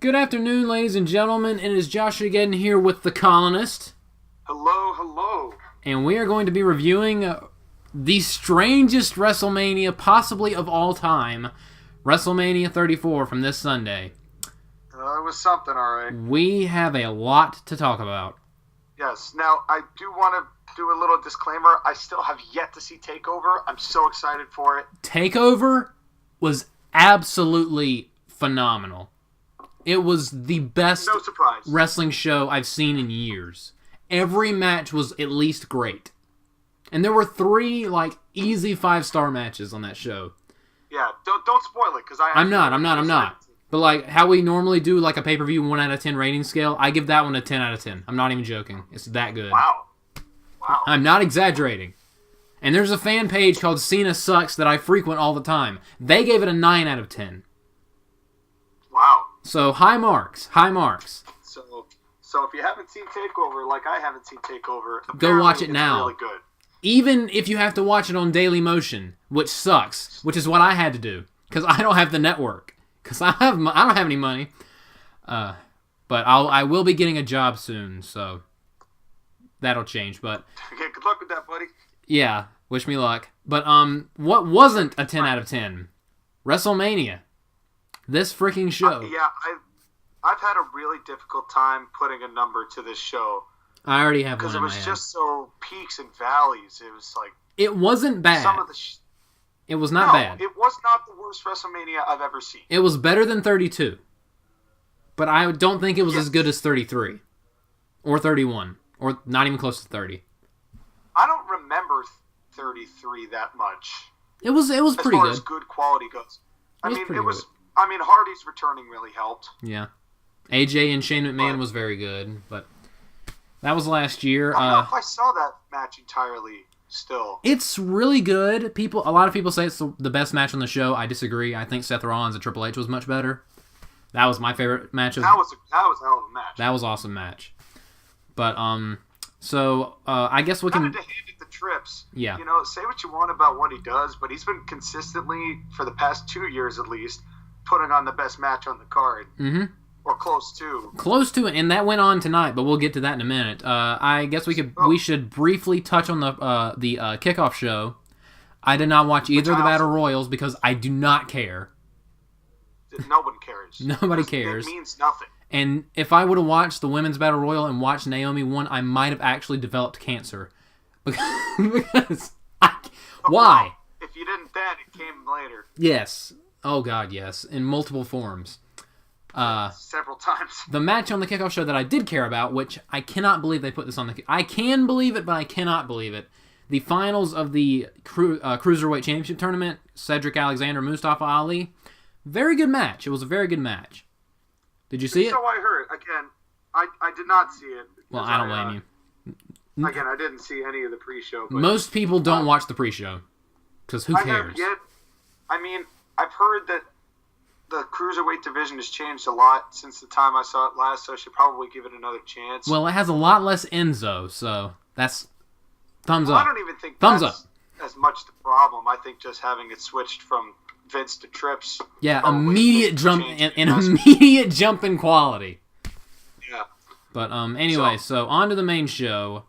Good afternoon, ladies and gentlemen. It is JoshAgeddon here with the Colonist. Hello, hello. And we are going to be reviewing the strangest WrestleMania possibly of all time, WrestleMania 34 from this Sunday. It was something, alright. We have a lot to talk about. Yes. Now, I do want to do a little disclaimer. I still have yet to see TakeOver. I'm so excited for it. TakeOver was absolutely phenomenal. It was the best wrestling show I've seen in years. Every match was at least great. And there were 3, easy 5-star matches on that show. Yeah, don't spoil it, because I'm not. But, how we normally do, a pay-per-view 1 out of 10 rating scale, I give that one a 10 out of 10. I'm not even joking. It's that good. Wow. I'm not exaggerating. And there's a fan page called Cena Sucks that I frequent all the time. They gave it a 9 out of 10. Wow. So, high marks. So if you haven't seen TakeOver, like I haven't seen TakeOver, go watch it now. Really good. Even if you have to watch it on Daily Motion, which sucks, which is what I had to do, because I don't have the network, because I don't have any money. But I will be getting a job soon, so that'll change. But okay, good luck with that, buddy. Yeah, wish me luck. But what wasn't a 10 out of 10? WrestleMania. This freaking show. I've had a really difficult time putting a number to this show. I already have one in my head. Because it was just so peaks and valleys. It was it wasn't bad. It was not bad. It was not the worst WrestleMania I've ever seen. It was better than 32. But I don't think it was as good as 33. Or 31. Or not even close to 30. I don't remember 33 that much. It was pretty good. As far as good quality goes. Hardy's returning really helped. Yeah. AJ and Shane McMahon was very good, but that was last year. I don't know if I saw that match entirely still. It's really good. A lot of people say it's the best match on the show. I disagree. I think Seth Rollins and Triple H was much better. That was my favorite match. That was a hell of a match. That was an awesome match. But, I guess we can... Kind of to hand it to Trips. Yeah. Say what you want about what he does, but he's been consistently, for the past 2 years at least, putting on the best match on the card. Mm-hmm. Or close to. Close to it, and that went on tonight, but we'll get to that in a minute. I guess we should briefly touch on the kickoff show. I did not watch either of the Battle Royals because I do not care. No one cares. Nobody cares. It means nothing. And if I would have watched the Women's Battle Royal and watched Naomi win, I might have actually developed cancer. Because why? If you didn't then, it came later. Yes. Oh, God, yes. In multiple forms. Several times. The match on the kickoff show that I did care about, which I cannot believe they put this on the... I can believe it, but I cannot believe it. The finals of the Cruiserweight Championship Tournament, Cedric Alexander, Mustafa Ali. Very good match. It was a very good match. Did you see it? So I heard. Again, I did not see it. Well, I don't blame you. Again, I didn't see any of the pre-show. But, most people don't watch the pre-show. Because who cares? I've heard that the Cruiserweight division has changed a lot since the time I saw it last, so I should probably give it another chance. Well, it has a lot less Enzo, so that's thumbs up. I don't even think that's as much the problem. I think just having it switched from Vince to Trips. Yeah, immediate jump in quality. Yeah. But anyway, so on to the main show.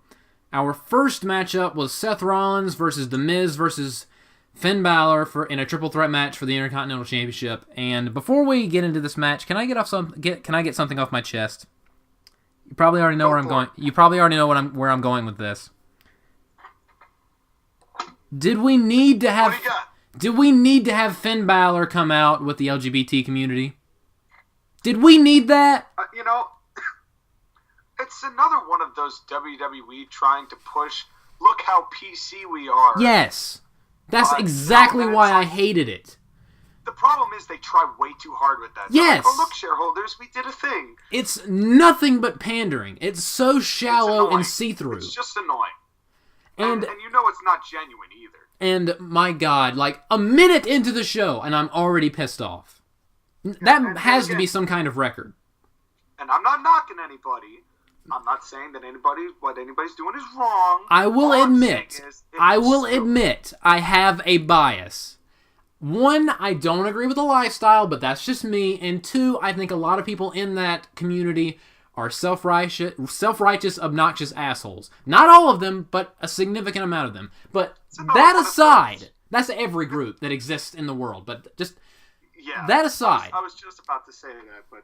Our first matchup was Seth Rollins versus The Miz versus Finn Balor in a triple threat match for the Intercontinental Championship. And before we get into this match, can I get something off my chest? You probably already know where I'm going. You probably already know where I'm going with this. Did we need to have Finn Balor come out with the LGBT community? Did we need that? It's another one of those WWE trying to push, look how PC we are. Yes. That's exactly why I hated it. The problem is they try way too hard with that. Yes. Look, shareholders, we did a thing. It's nothing but pandering. It's so shallow and see-through. It's just annoying. And it's not genuine either. And my God, a minute into the show, and I'm already pissed off. That has to be some kind of record. And I'm not knocking anybody. I'm not saying that what anybody's doing is wrong. I will admit, I have a bias. one, I don't agree with the lifestyle, but that's just me. And two, I think a lot of people in that community are self-righteous, obnoxious assholes. Not all of them, but a significant amount of them. But that aside, that's every group that exists in the world. But just that aside, I was just about to say that, but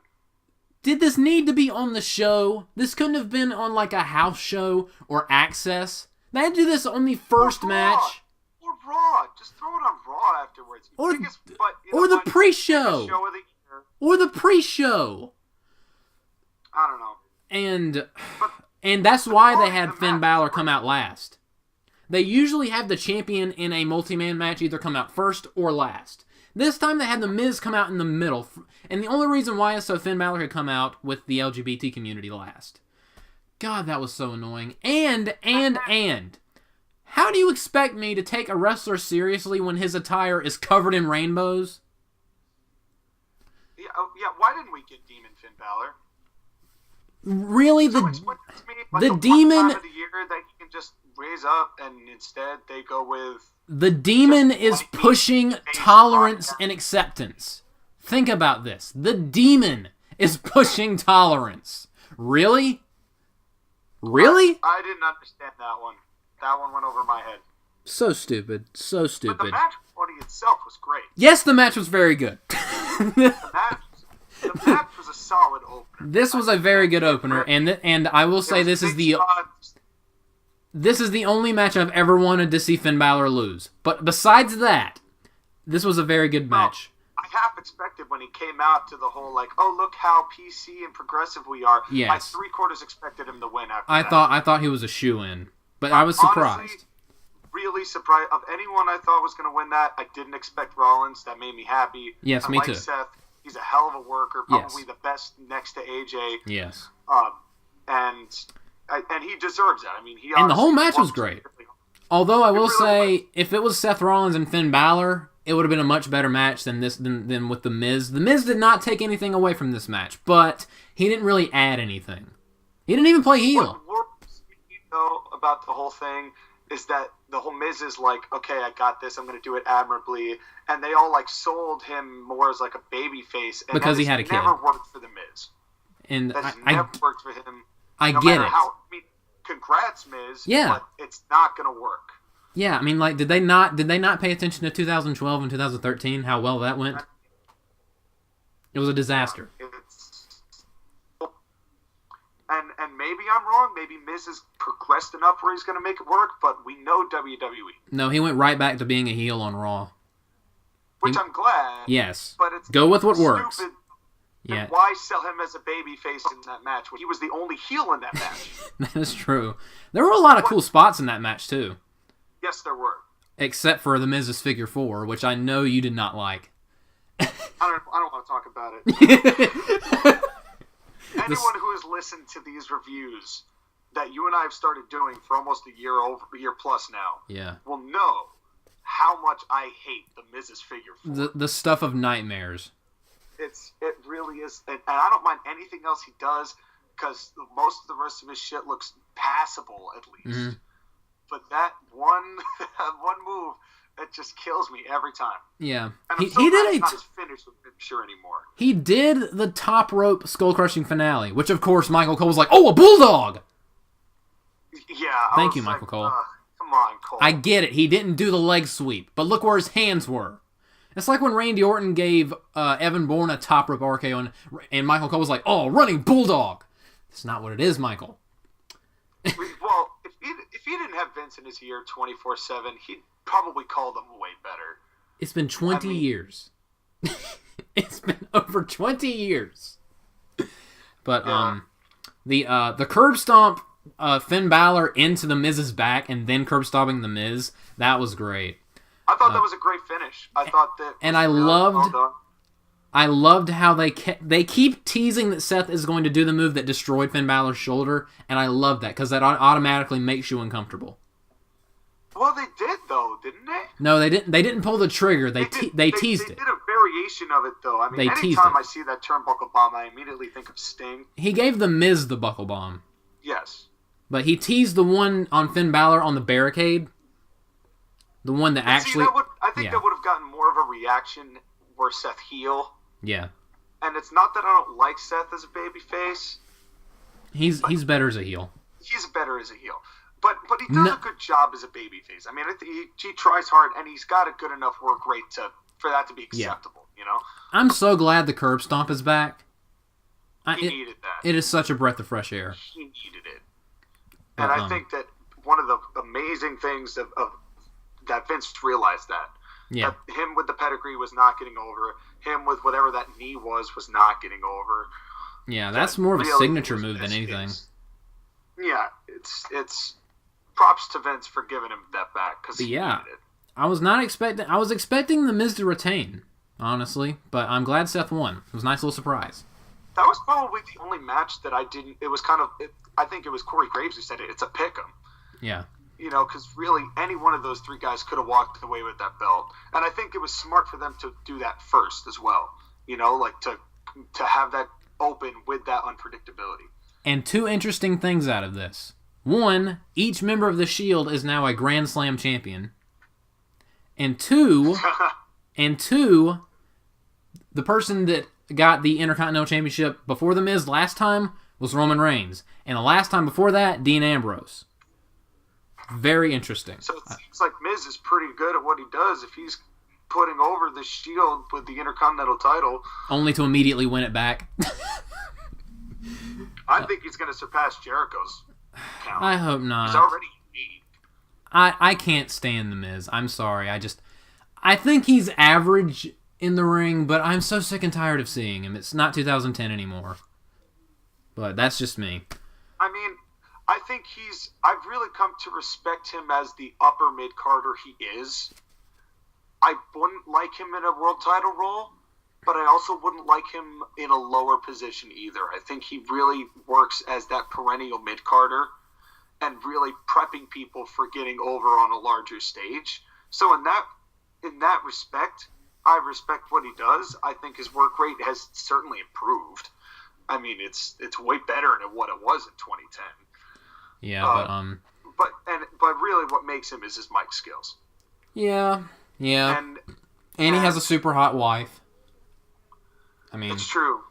did this need to be on the show? This couldn't have been on like a house show or Access. They had to do this on the first match. Or Raw. Just throw it on Raw afterwards. Or the pre-show. Show of the year. Or the pre-show. I don't know. And that's why they had Finn Balor come out last. They usually have the champion in a multi-man match either come out first or last. This time they had The Miz come out in the middle. And the only reason why is so Finn Balor could come out with the LGBT community last. God, that was so annoying. And, how do you expect me to take a wrestler seriously when his attire is covered in rainbows? Yeah, why didn't we get Demon Finn Balor? Really, the demon time of the year that he can just raise up, and instead they go with the demon is pushing tolerance and acceptance. Think about this. The demon is pushing tolerance. Really? Really? I didn't understand that one. That one went over my head. So stupid. So stupid. But the match body itself was great. Yes, the match was very good. The match was a solid opener. This was a very good opener, and I will say this is the only match I've ever wanted to see Finn Balor lose. But besides that, this was a very good match. I half expected when he came out to the whole like, oh look how PC and progressive we are. Yes. I 3/4 expected him to win after that. I thought he was a shoo-in, but I was surprised. Honestly, really surprised. Of anyone I thought was going to win that, I didn't expect Rollins. That made me happy. Yes, I me like too. Seth. He's a hell of a worker, probably the best next to AJ. Yes. And he deserves that. I mean, and the whole match was great. Although I will say, if it was Seth Rollins and Finn Balor, it would have been a much better match than with The Miz. The Miz did not take anything away from this match, but he didn't really add anything. He didn't even play heel. What worries me, though, about the whole thing is that the whole Miz is like, okay, I got this, I'm going to do it admirably, and they all like sold him more as like a baby face, and because he had a kid. Never worked for the Miz. And That's never worked for him. I get it. Congrats, Miz. Yeah. But it's not going to work. Yeah, I mean, like, did they not pay attention to 2012 and 2013? How well that went? It was a disaster. And maybe I'm wrong. Maybe Miz has progressed enough where he's going to make it work. But we know WWE. No, he went right back to being a heel on Raw. Which I'm glad. Yes. But it's go with what works. Stupid. Yeah. And why sell him as a baby face in that match when he was the only heel in that match? That is true. There were a lot of cool spots in that match too. Yes, there were. Except for the Miz's Figure 4, which I know you did not like. I don't want to talk about it. Anyone who has listened to these reviews that you and I have started doing for almost a year plus now, will know how much I hate the Miz's Figure 4. The stuff of nightmares. It really is, and I don't mind anything else he does because most of the rest of his shit looks passable at least. Mm-hmm. But that one move, it just kills me every time. Yeah, and he did not as finished with finisher anymore. He did the top rope skull crushing finale, which of course Michael Cole was like, "Oh, a bulldog!" Yeah, thank you, Michael Cole. Come on, Cole. I get it. He didn't do the leg sweep, but look where his hands were. It's like when Randy Orton gave Evan Bourne a top rope RKO, and Michael Cole was like, "Oh, running bulldog." That's not what it is, Michael. Well, if he didn't have Vince in his ear 24/7, he'd probably call them way better. It's been 20 years. It's been over 20 years. But the curb stomp Finn Balor into the Miz's back and then curb stomping the Miz, that was great. I thought that was a great finish. I thought that, and I loved how they keep teasing that Seth is going to do the move that destroyed Finn Balor's shoulder, and I love that because that automatically makes you uncomfortable. Well, they did though, didn't they? No, they didn't. They didn't pull the trigger. They teased it. They did a variation of it though. I mean, anytime I see that turnbuckle bomb, I immediately think of Sting. He gave the Miz the buckle bomb. Yes, but he teased the one on Finn Balor on the barricade. The one that actually... I I think that would have gotten more of a reaction were Seth heel. Yeah. And it's not that I don't like Seth as a babyface. He's better as a heel. He's better as a heel. But he does a good job as a babyface. I mean, he tries hard, and he's got a good enough work rate for that to be acceptable, you know? I'm so glad the curb stomp is back. He needed that. It is such a breath of fresh air. He needed it. And I think that one of the amazing things of that Vince realized that. Yeah. That him with the pedigree was not getting over. Him with whatever that knee was not getting over. Yeah, that's more of a signature move than anything. Yeah, it's props to Vince for giving him that back because he needed it. I was expecting The Miz to retain, honestly, but I'm glad Seth won. It was a nice little surprise. That was probably the only match that I didn't. It was kind of. I think it was Corey Graves who said it. It's a pick'em. Yeah. You know, because really any one of those three guys could have walked away with that belt, and I think it was smart for them to do that first as well. You know, like to have that open with that unpredictability. And two interesting things out of this. One, each member of the Shield is now a Grand Slam champion. And two, the person that got the Intercontinental Championship before The Miz last time was Roman Reigns. And the last time before that, Dean Ambrose. Very interesting. So it seems like Miz is pretty good at what he does if he's putting over the Shield with the Intercontinental title. Only to immediately win it back. I think he's going to surpass Jericho's count. I hope not. He's already 8. I can't stand The Miz. I'm sorry. I think he's average in the ring, but I'm so sick and tired of seeing him. It's not 2010 anymore. But that's just me. I mean, I think I've really come to respect him as the upper mid-carder he is. I wouldn't like him in a world title role, but I also wouldn't like him in a lower position either. I think he really works as that perennial mid-carder and really prepping people for getting over on a larger stage. So in that respect, I respect what he does. I think his work rate has certainly improved. I mean, it's way better than what it was in 2010. Yeah, but really, what makes him is his mic skills. Yeah, and he has a super hot wife. I mean, it's true.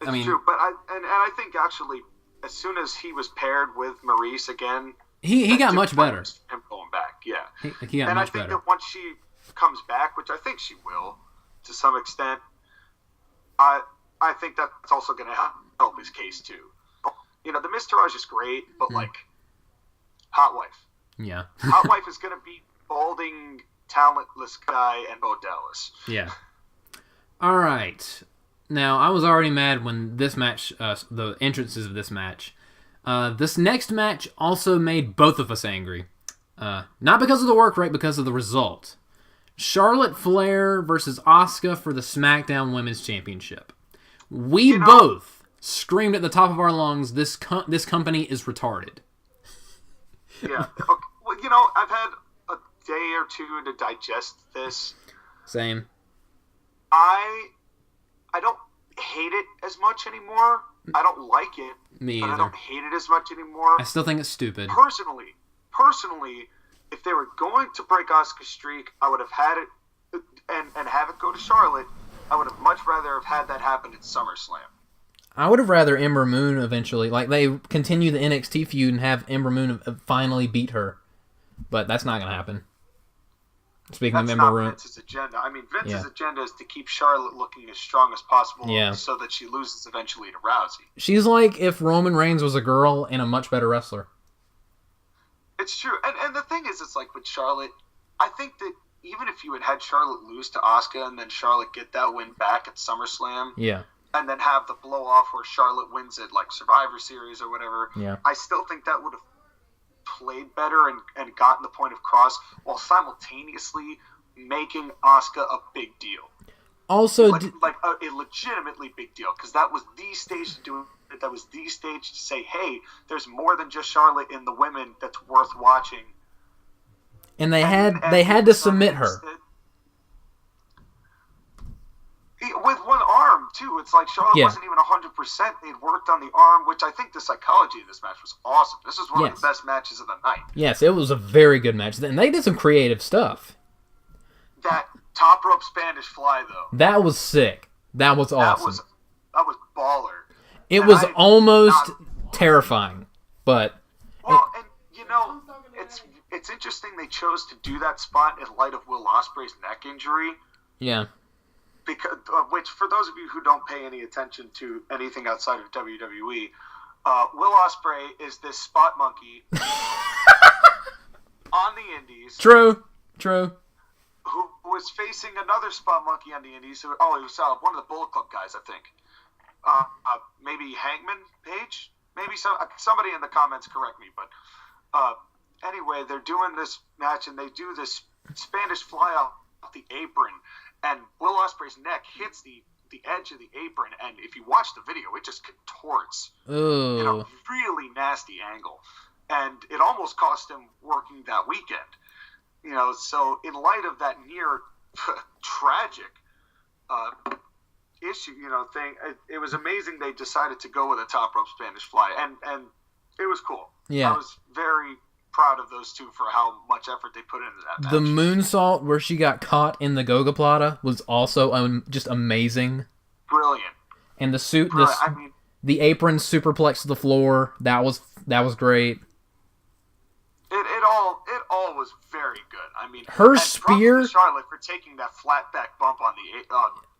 It's true. But I think actually, as soon as he was paired with Maurice again, he got much better. Him going back, yeah. He got much better. And I think that once she comes back, which I think she will, to some extent, I think that's also going to help his case too. You know, the Miztourage is great, but like, hot wife. Yeah. Hot wife is going to beat balding, talentless guy and Bo Dallas. Yeah. All right. Now, I was already mad when this match, the entrances of this match. This next match also made both of us angry. Not because of the work rate, because of the result. Charlotte Flair versus Asuka for the SmackDown Women's Championship. We both screamed at the top of our lungs, this company is retarded. Yeah. Okay. Well, you know, I've had a day or two to digest this. Same. I don't hate it as much anymore. I don't like it. Me but either. I don't hate it as much anymore. I still think it's stupid. Personally, if they were going to break Asuka's streak, I would have had it and have it go to Charlotte. I would have much rather have had that happen at SummerSlam. I would have rather Ember Moon eventually, like they continue the NXT feud and have Ember Moon finally beat her, but that's not going to happen. Speaking of Ember Moon, Vince's agenda. I mean, Vince's agenda is to keep Charlotte looking as strong as possible, so that she loses eventually to Rousey. She's like if Roman Reigns was a girl and a much better wrestler. It's true, and the thing is, it's like with Charlotte, I think that even if you had Charlotte lose to Asuka and then Charlotte get that win back at SummerSlam, and then have the blow off where Charlotte wins it like Survivor Series or whatever, I still think that would have played better and gotten the point across while simultaneously making Asuka a big deal. Also, like a legitimately big deal, because that was the stage to do it. That was the stage to say, hey, there's more than just Charlotte in the women that's worth watching. And they had to submit her. With one arm, too. It's like Charlotte wasn't even 100%. They'd worked on the arm, which I think the psychology of this match was awesome. This is one of the best matches of the night. Yes, it was a very good match. And they did some creative stuff. That top rope Spanish fly, though. That was sick. That was awesome. That was baller. It was almost terrifying, but... Well, and, you know, it's interesting they chose to do that spot in light of Will Ospreay's neck injury. Yeah. Because, which, for those of you who don't pay any attention to anything outside of WWE, Will Ospreay is this spot monkey on the Indies. True. Who was facing another spot monkey on the Indies. He was one of the Bullet Club guys, I think. Maybe Hangman Page? Maybe somebody in the comments correct me. But anyway, they're doing this match, and they do this Spanish fly off the apron, and Will Ospreay's neck hits the edge of the apron, and if you watch the video, it just contorts in a really nasty angle. And it almost cost him working that weekend. You know, so in light of that near tragic issue, thing, it was amazing they decided to go with a top rope Spanish fly, and it was cool. Yeah. I was very proud of those two for how much effort they put into that match. The moonsault where she got caught in the Goga Plata was also just amazing. Brilliant. And the suit, the apron superplex to the floor, that was great. It all was very good. I mean, her spear, Charlotte, for taking that flat back bump on the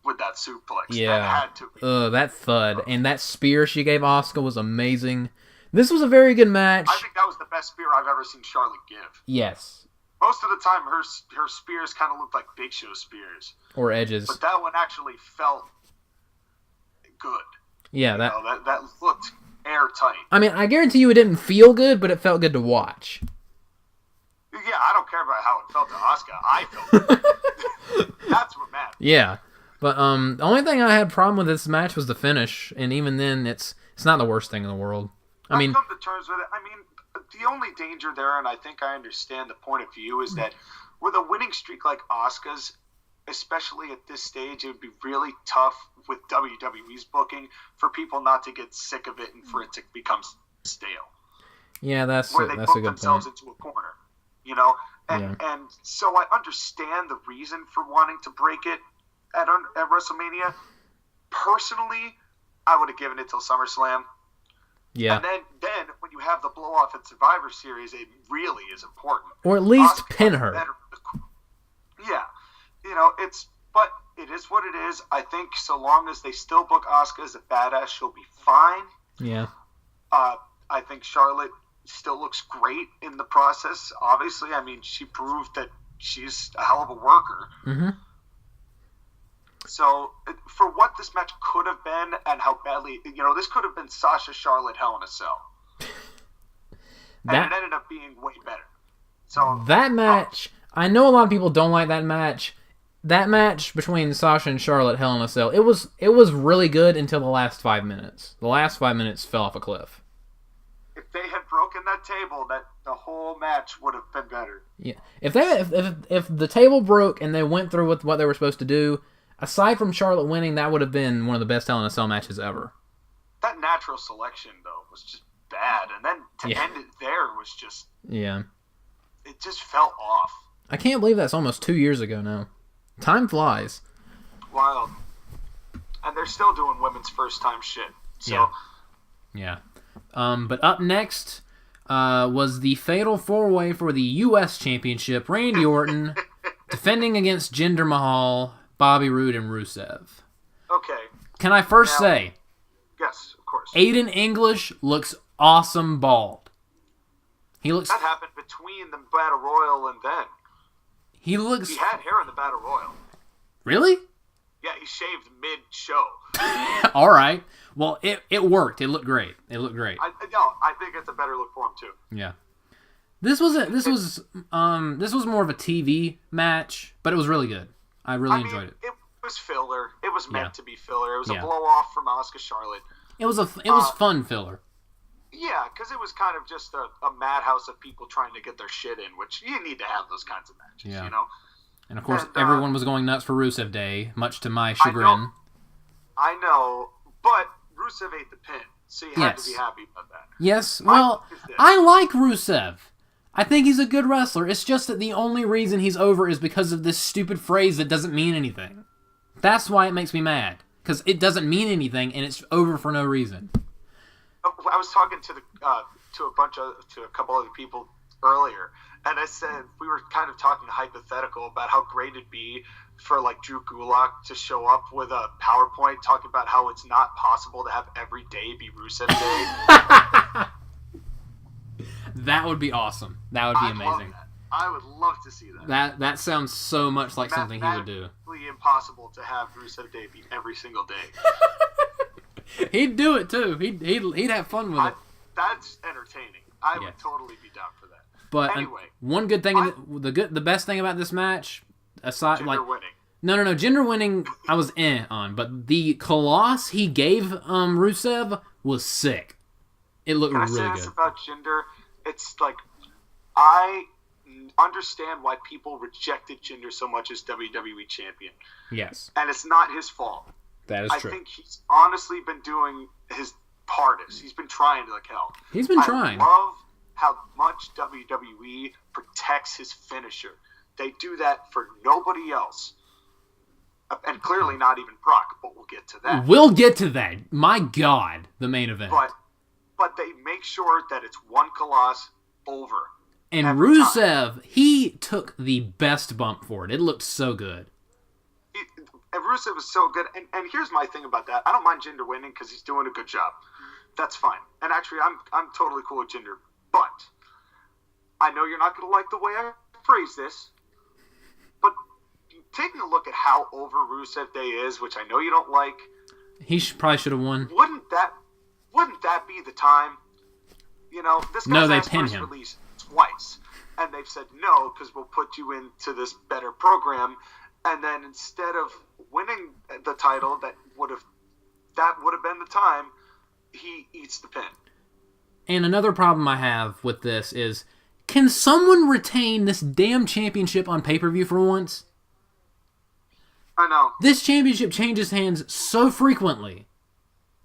with that suplex. Yeah, that had to be. That thud and that spear she gave Asuka was amazing. This was a very good match. I think that was the best spear I've ever seen Charlotte give. Yes. Most of the time, her spears kind of looked like Big Show spears or edges, but that one actually felt good. Yeah, that looked airtight. I mean, I guarantee you it didn't feel good, but it felt good to watch. Yeah, I don't care about how it felt to Asuka. I felt good. That's what matters. Yeah, but the only thing I had problem with this match was the finish, and even then, it's not the worst thing in the world. I've come to terms with it. I mean, the only danger there, and I think I understand the point of view, is that with a winning streak like Asuka's, especially at this stage, it would be really tough with WWE's booking for people not to get sick of it and for it to become stale. Yeah, that's where they a book good themselves point. into a corner, and so I understand the reason for wanting to break it at WrestleMania. Personally, I would have given it till SummerSlam. Yeah. And then when you have the blow off at Survivor Series, it really is important. Or at least Asuka pin her. Yeah. But it is what it is. I think so long as they still book Asuka as a badass, she'll be fine. Yeah. I think Charlotte still looks great in the process. Obviously, I mean, she proved that she's a hell of a worker. Mm-hmm. So, for what this match could have been and how badly, this could have been Sasha Charlotte Hell in a Cell. And it ended up being way better. So that match, I know a lot of people don't like that match. That match between Sasha and Charlotte Hell in a Cell, it was really good until the last 5 minutes. The last 5 minutes fell off a cliff. If they had broken that table, that the whole match would have been better. Yeah. If the table broke and they went through with what they were supposed to do, aside from Charlotte winning, that would have been one of the best Hell in a Cell matches ever. That natural selection, though, was just bad. And then to end it there was just... Yeah. It just fell off. I can't believe that's almost 2 years ago now. Time flies. Wild. And they're still doing women's first-time shit. So. Yeah. But up next was the Fatal 4-Way for the U.S. Championship. Randy Orton defending against Jinder Mahal, Bobby Roode, and Rusev. Okay. Can I first say... Yes, of course. Aiden English looks awesome bald. That happened between the Battle Royal and then. He had hair in the Battle Royal. Really? Yeah, he shaved mid-show. All right. Well, it worked. It looked great. I think it's a better look for him too. Yeah. This was more of a TV match, but it was really good. I enjoyed it. It was filler. It was meant to be filler. It was a blow off from Asuka Charlotte. It was fun filler. Yeah, because it was kind of just a madhouse of people trying to get their shit in, which you need to have those kinds of matches, And of course, everyone was going nuts for Rusev Day, much to my chagrin. I know, but Rusev ate the pin, so you had to be happy about that. Yes, well, I like Rusev. I think he's a good wrestler. It's just that the only reason he's over is because of this stupid phrase that doesn't mean anything. That's why it makes me mad. Because it doesn't mean anything, and it's over for no reason. I was talking to a couple other people earlier, and I said we were kind of talking hypothetical about how great it'd be for like Drew Gulak to show up with a PowerPoint talking about how it's not possible to have every day be Rusev Day. That would be awesome. That would be amazing. I would love to see that. That sounds so much like something he would do. Impossible to have Rusev Day be every single day. He'd do it too. He'd have fun with it. That's entertaining. I would totally be down for that. But anyway, one good thing, the best thing about this match, aside Jinder winning. No, Jinder winning, I was on, but the Colossus he gave Rusev was sick. It looked really good. Can I say this about Jinder? It's like I understand why people rejected Jinder so much as WWE champion. Yes. And it's not his fault. That is true. I think he's honestly been doing his hardest. He's been trying like hell. He's been trying. I love how much WWE protects his finisher. They do that for nobody else. And clearly not even Brock, but we'll get to that. We'll get to that. My God, the main event. But they make sure that it's one Colossus over. And Rusev, he took the best bump for it. It looked so good. And Rusev was so good. And here's my thing about that. I don't mind Jinder winning because he's doing a good job. That's fine. And actually, I'm totally cool with Jinder. But I know you're not going to like the way I phrase this. But taking a look at how over Rusev Day is, which I know you don't like. He probably should have won. Wouldn't that be the time? You know, this guy's asked for his release twice. And they've said no because we'll put you into this better program. And then instead of winning the title, that would have been the time, he eats the pin. And another problem I have with this is, can someone retain this damn championship on pay-per-view for once? I know. This championship changes hands so frequently.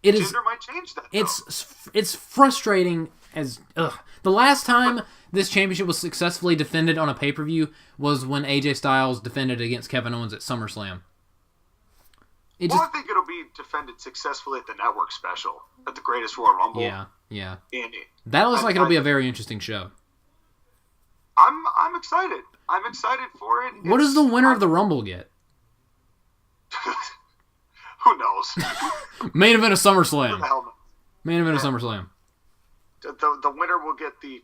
Jinder might change that, though. It's frustrating as... The last time this championship was successfully defended on a pay-per-view was when AJ Styles defended against Kevin Owens at SummerSlam. I think it'll be defended successfully at the network special, at the Greatest Royal Rumble. Yeah. That looks like it'll be a very interesting show. I'm excited. I'm excited for it. What does the winner of the Rumble get? Who knows? Main event of SummerSlam. Main event of SummerSlam. The winner will get the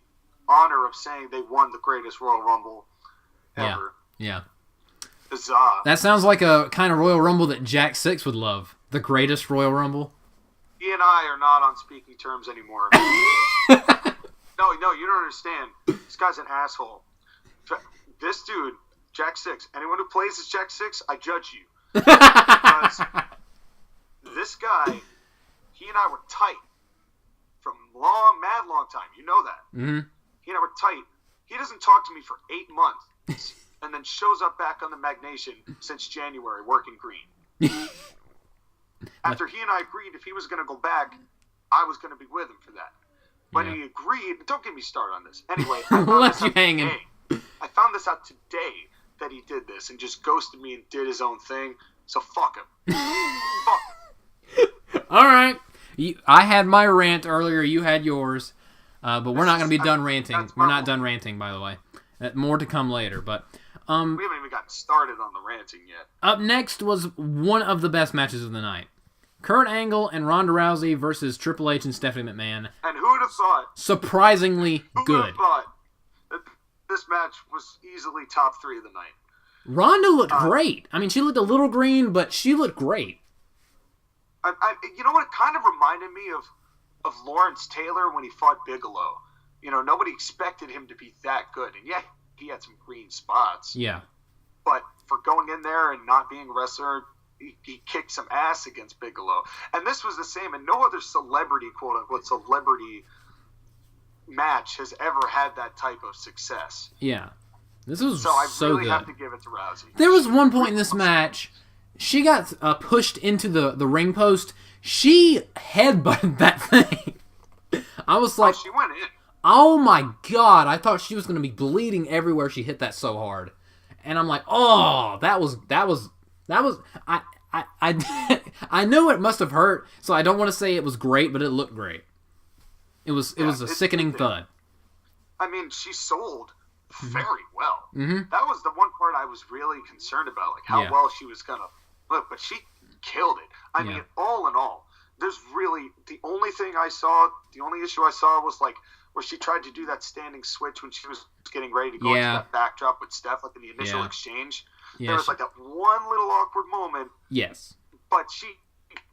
honor of saying they won the Greatest Royal Rumble ever. Yeah. Huzzah. That sounds like a kind of Royal Rumble that Jack 6 would love. The Greatest Royal Rumble. He and I are not on speaking terms anymore. No, you don't understand. This guy's an asshole. This dude, Jack 6, anyone who plays as Jack 6, I judge you. Because this guy, he and I were tight from mad long time. You know that. Mm-hmm. He and I were tight. He doesn't talk to me for 8 months and then shows up back on the Magnation since January working green. After he and I agreed if he was going to go back, I was going to be with him for that. But he agreed. Don't get me started on this. Anyway, I found this out today that he did this and just ghosted me and did his own thing. So fuck him. Fuck him. All right. I had my rant earlier. You had yours. But we're not going to be done ranting. We're not done ranting, by the way. More to come later. But we haven't even gotten started on the ranting yet. Up next was one of the best matches of the night. Kurt Angle and Ronda Rousey versus Triple H and Stephanie McMahon. And who would have thought? Surprisingly good. Who would have thought that this match was easily top 3 of the night? Ronda looked great. I mean, she looked a little green, but she looked great. You know what? It kind of reminded me of Lawrence Taylor when he fought Bigelow. You know, nobody expected him to be that good. And yeah, he had some green spots. Yeah. But for going in there and not being a wrestler, he kicked some ass against Bigelow. And this was the same. And no other celebrity, quote-unquote, celebrity match has ever had that type of success. Yeah. This was so I really good. Have to give it to Rousey. There was one point in this match, she got pushed into the ring post. She headbutted that thing. I was like... she went in. Oh my god, I thought she was going to be bleeding everywhere she hit that so hard. And I'm like, oh, that was I knew it must have hurt, so I don't want to say it was great, but it looked great. It was a sickening thud. I mean, she sold very well. Mm-hmm. That was the one part I was really concerned about, like how well she was gonna look, but she killed it. I mean, all in all, there's really the only issue I saw was like where she tried to do that standing switch when she was getting ready to go into that backdrop with Steph, like in the initial exchange. There was like that one little awkward moment. Yes. But she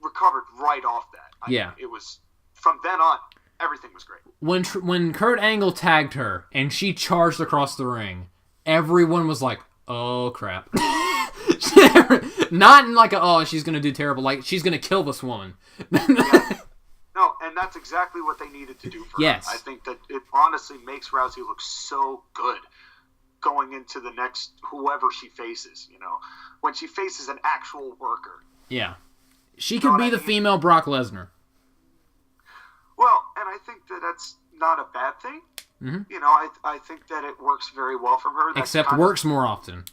recovered right off that. I mean, it was from then on. Everything was great. When Kurt Angle tagged her and she charged across the ring, everyone was like, "Oh crap!" Not in like she's gonna do terrible. Like she's gonna kill this woman. No, and that's exactly what they needed to do for her. I think that it honestly makes Rousey look so good going into the next whoever she faces. You know, when she faces an actual worker. Yeah, she could be the female Brock Lesnar. Well, and I think that that's not a bad thing. Mm-hmm. You know, I think that it works very well from her. Except works more often.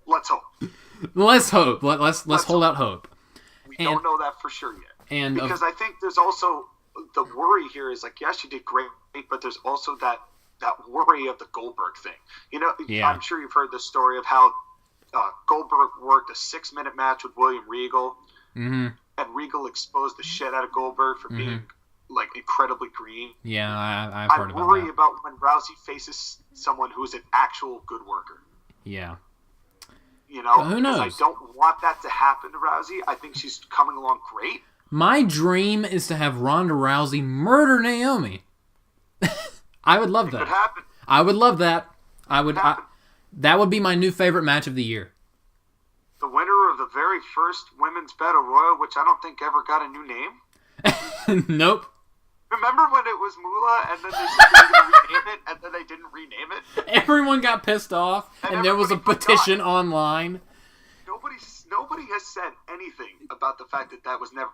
Let's hope. Let's hope. Let's hold out hope. We don't know that for sure yet. And because I think there's also the worry here is like, yes, she did great, but there's also that worry of the Goldberg thing. You know, I'm sure you've heard the story of how Goldberg worked a 6-minute match with William Regal. Mm-hmm. And Regal exposed the shit out of Goldberg for being like incredibly green. Yeah, I've heard about that. I worry about when Rousey faces someone who's an actual good worker. Yeah. You know, who knows? I don't want that to happen to Rousey. I think she's coming along great. My dream is to have Ronda Rousey murder Naomi. I would love that. It could happen. I would love that. That would be my new favorite match of the year. The winner of the very first Women's Battle Royal, which I don't think ever got a new name. Nope. Remember when it was Moolah, and then they said they were going to rename it, and then they didn't rename it? Everyone got pissed off, and there was a petition online. Nobody has said anything about the fact that was never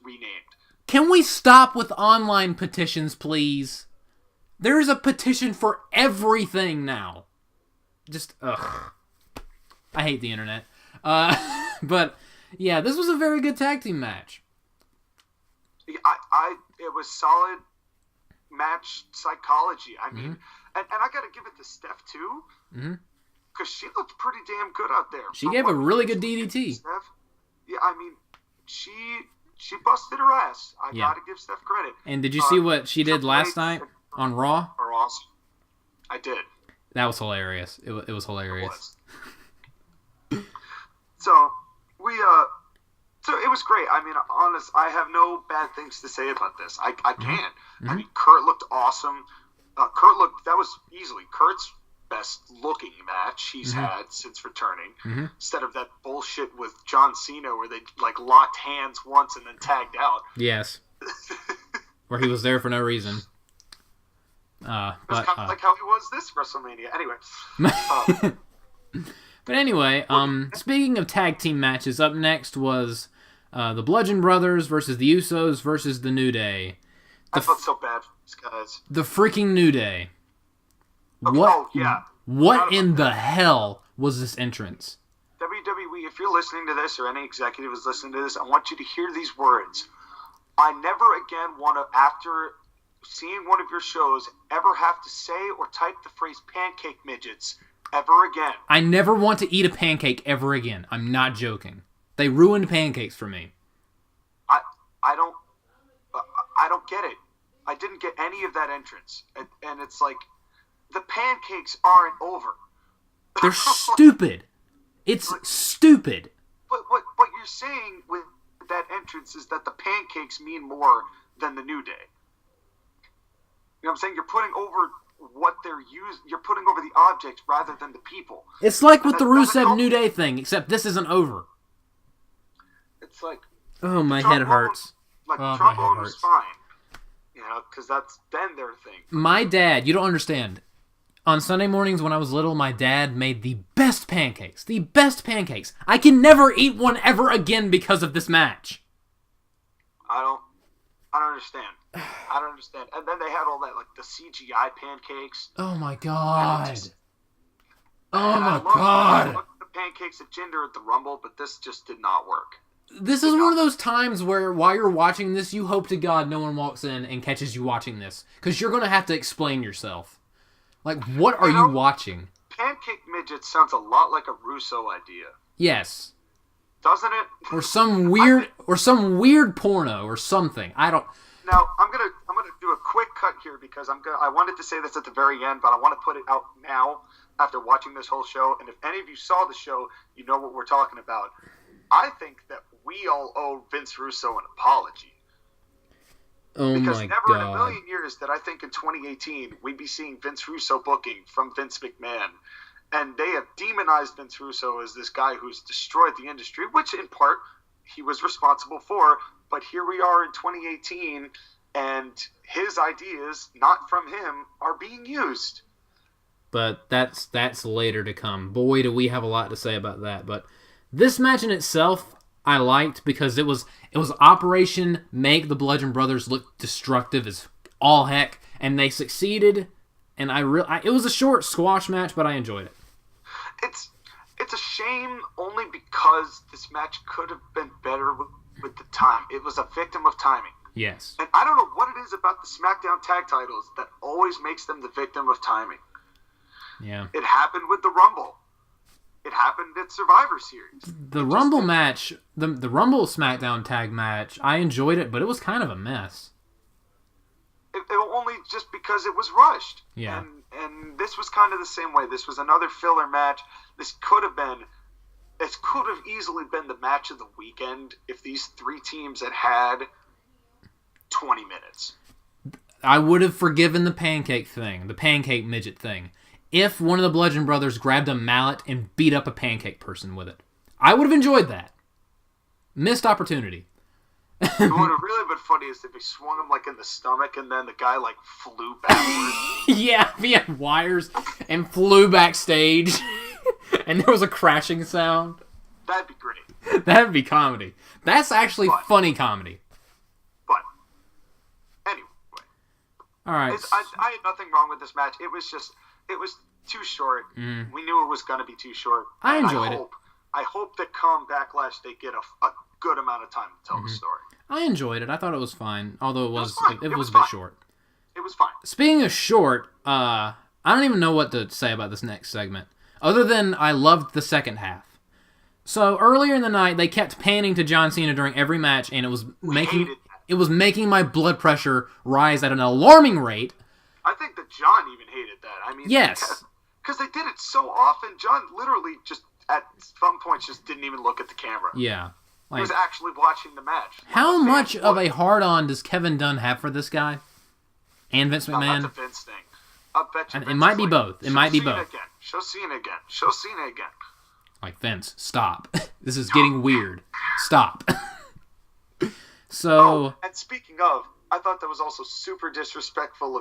renamed. Can we stop with online petitions, please? There is a petition for everything now. Just, ugh. I hate the internet. But yeah, this was a very good tag team match. It was solid match psychology. I mean, and I got to give it to Steph too, because she looked pretty damn good out there. She gave a really good DDT. Steph, yeah, I mean, she busted her ass. I got to give Steph credit. And did you see what she did last night on Raw? Awesome. I did. That was hilarious. It was hilarious. It was. So it was great. I mean, I have no bad things to say about this. I can't. Mm-hmm. I mean, Kurt looked awesome. That was easily Kurt's best looking match he's had since returning. Mm-hmm. Instead of that bullshit with John Cena where they like locked hands once and then tagged out. Yes. Where he was there for no reason. It was kind of like how he was this WrestleMania. Anyway. But anyway, speaking of tag team matches, up next was the Bludgeon Brothers versus the Usos versus the New Day. I felt so bad for these guys. The freaking New Day. Okay, What in the hell was this entrance? WWE, if you're listening to this or any executive is listening to this, I want you to hear these words. I never again want to, after seeing one of your shows, ever have to say or type the phrase pancake midgets ever again. I never want to eat a pancake ever again. I'm not joking. They ruined pancakes for me. I don't get it. I didn't get any of that entrance. And it's like, the pancakes aren't over. They're stupid. It's like, stupid. But what you're saying with that entrance is that the pancakes mean more than the New Day. You know what I'm saying? You're putting over what they're using. You're putting over the objects rather than the people. It's like with the Rusev New Day thing, except this isn't over. It's like... Oh, my head hurts. Like, trombone was fine. You know, because that's been their thing. My dad, you don't understand. On Sunday mornings when I was little, my dad made the best pancakes. The best pancakes. I can never eat one ever again because of this match. I don't understand. I don't understand. And then they had all that, like, the CGI pancakes. Oh, my God. I love the pancakes at Jinder at the Rumble, but this just did not work. This is one of those times where, while you're watching this, you hope to God no one walks in and catches you watching this. Because you're going to have to explain yourself. Like, what are you watching? Pancake Midget sounds a lot like a Russo idea. Yes. Doesn't it? Or some weird porno or something. I don't... Now, I'm gonna do a quick cut here because I wanted to say this at the very end, but I want to put it out now after watching this whole show. And if any of you saw the show, you know what we're talking about. I think that we all owe Vince Russo an apology. Oh because my never God. in a million years did I think in 2018 we'd be seeing Vince Russo booking from Vince McMahon. And they have demonized Vince Russo as this guy who's destroyed the industry, which in part he was responsible for. But here we are in 2018, and his ideas, not from him, are being used. But that's later to come. Boy, do we have a lot to say about that. But this match in itself, I liked because it was Operation Make the Bludgeon Brothers look destructive as all heck, and they succeeded. And it was a short squash match, but I enjoyed it. It's a shame only because this match could have been better with the time. It was a victim of timing. Yes. And I don't know what it is about the SmackDown tag titles that always makes them the victim of timing. Yeah. It happened with the Rumble. It happened at Survivor Series. The Rumble match, the Rumble SmackDown tag match, I enjoyed it, but it was kind of a mess. It only just because it was rushed. Yeah. And this was kind of the same way. This was another filler match. This could have easily been the match of the weekend if these three teams had 20 minutes. I would have forgiven the pancake midget thing, if one of the Bludgeon Brothers grabbed a mallet and beat up a pancake person with it. I would have enjoyed that. Missed opportunity. What would have really been funny is if he swung him like in the stomach and then the guy like flew backwards. Yeah, he had wires and flew backstage and there was a crashing sound. That'd be great. That'd be comedy. That's actually funny comedy. But anyway, all right. I had nothing wrong with this match. It was too short. We knew it was going to be too short. I enjoyed it. I hope that come Backlash they get a good amount of time to tell the story. I enjoyed it. I thought it was fine, although it was a bit short. It was fine. Speaking of short, I don't even know what to say about this next segment, other than I loved the second half. So earlier in the night, they kept panning to John Cena during every match, and it was making my blood pressure rise at an alarming rate. I think that John even hated that. I mean, yes, because they did it so often. John literally just at some points just didn't even look at the camera. Yeah. He was actually watching the match. How much of a hard-on does Kevin Dunn have for this guy? And Vince McMahon? That's a Vince thing. I bet you it might be both. It might be both. Show Cena again. Show Cena again. Like, Vince, stop. This is getting weird. Stop. So... and speaking of, I thought that was also super disrespectful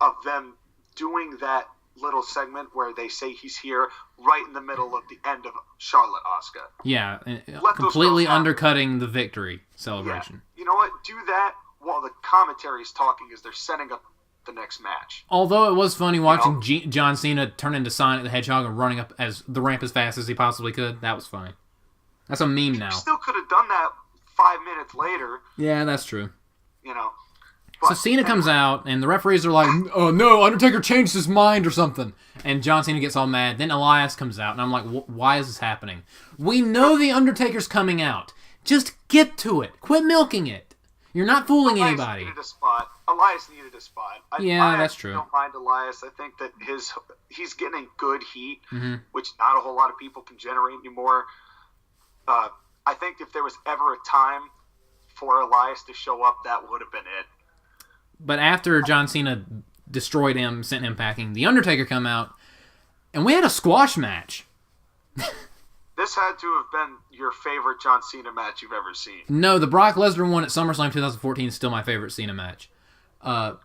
of them doing that little segment where they say he's here right in the middle of the end of Charlotte Asuka. Yeah, completely undercutting the victory celebration. Yeah. You know what? Do that while the commentary's talking as they're setting up the next match. Although it was funny watching John Cena turn into Sonic the Hedgehog and running up the ramp as fast as he possibly could. That was funny. That's a meme now. You still could have done that 5 minutes later. Yeah, that's true. You know. So Cena comes out, and the referees are like, "Oh no, Undertaker changed his mind or something." And John Cena gets all mad. Then Elias comes out, and I'm like, "Why is this happening? We know the Undertaker's coming out. Just get to it. Quit milking it. You're not fooling anybody." Elias needed a spot. That's true. I don't mind Elias. I think that he's getting good heat, which not a whole lot of people can generate anymore. I think if there was ever a time for Elias to show up, that would have been it. But after John Cena destroyed him, sent him packing, the Undertaker come out, and we had a squash match. This had to have been your favorite John Cena match you've ever seen. No, the Brock Lesnar one at SummerSlam 2014 is still my favorite Cena match.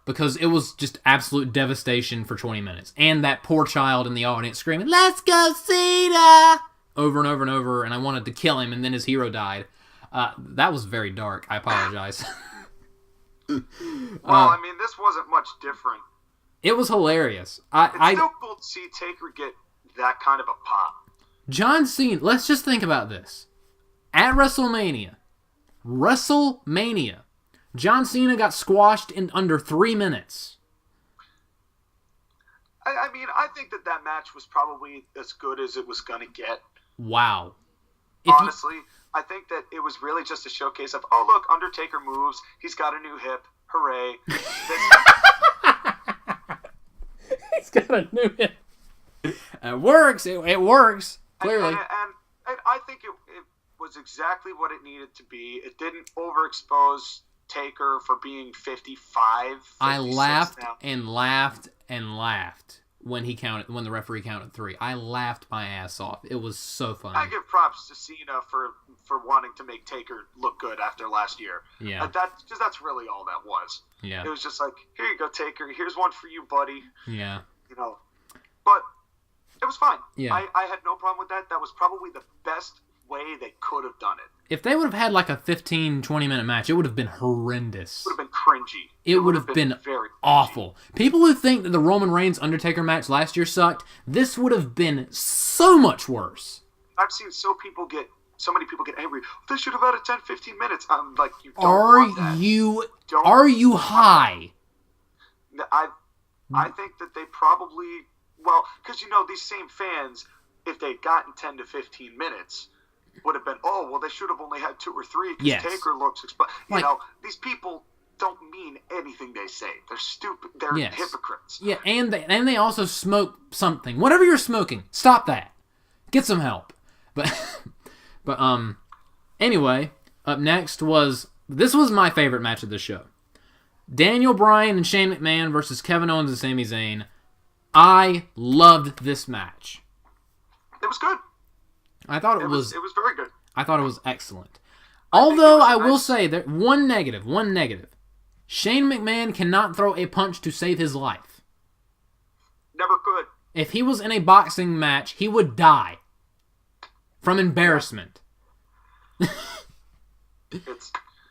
Because it was just absolute devastation for 20 minutes. And that poor child in the audience screaming, "Let's go, Cena!" over and over and over, and I wanted to kill him, and then his hero died. That was very dark. I apologize. Well, I mean, this wasn't much different. It was hilarious. It's still cool to see Taker get that kind of a pop. John Cena, let's just think about this. At WrestleMania, John Cena got squashed in under 3 minutes. I mean, I think that match was probably as good as it was going to get. Wow. Honestly, I think that it was really just a showcase of, oh, look, Undertaker moves. He's got a new hip. Hooray. He's got a new hip. It works. It works. Clearly. And I think it was exactly what it needed to be. It didn't overexpose Taker for being 55. I laughed now. and laughed and laughed when the referee counted 3. I laughed my ass off. It was so funny. I give props to Cena for wanting to make Taker look good after last year. Yeah. Because that's really all that was. Yeah. It was just like, here you go, Taker. Here's one for you, buddy. Yeah. But it was fine. Yeah. I had no problem with that. That was probably the best way they could have done it. If they would have had like a 15, 20-minute match, it would have been horrendous. It would have been cringy. It would have been very awful. People who think that the Roman Reigns Undertaker match last year sucked, this would have been so much worse. I've seen so many people get angry. They should have had it 10, 15 minutes. I'm like, you don't want that. Are you high? I think that they probably, because these same fans, if they'd gotten 10 to 15 minutes, would have been, they should have only had 2 or 3 because Taker looks these people don't mean anything they say. They're stupid. They're hypocrites. Yeah, and they also smoke something. Whatever you're smoking, stop that. Get some help. But anyway, up next was my favorite match of the show. Daniel Bryan and Shane McMahon versus Kevin Owens and Sami Zayn. I loved this match. It was good. I thought it was very good. I thought it was excellent. Although I will say that one negative. Shane McMahon cannot throw a punch to save his life. Never could. If he was in a boxing match, he would die from embarrassment.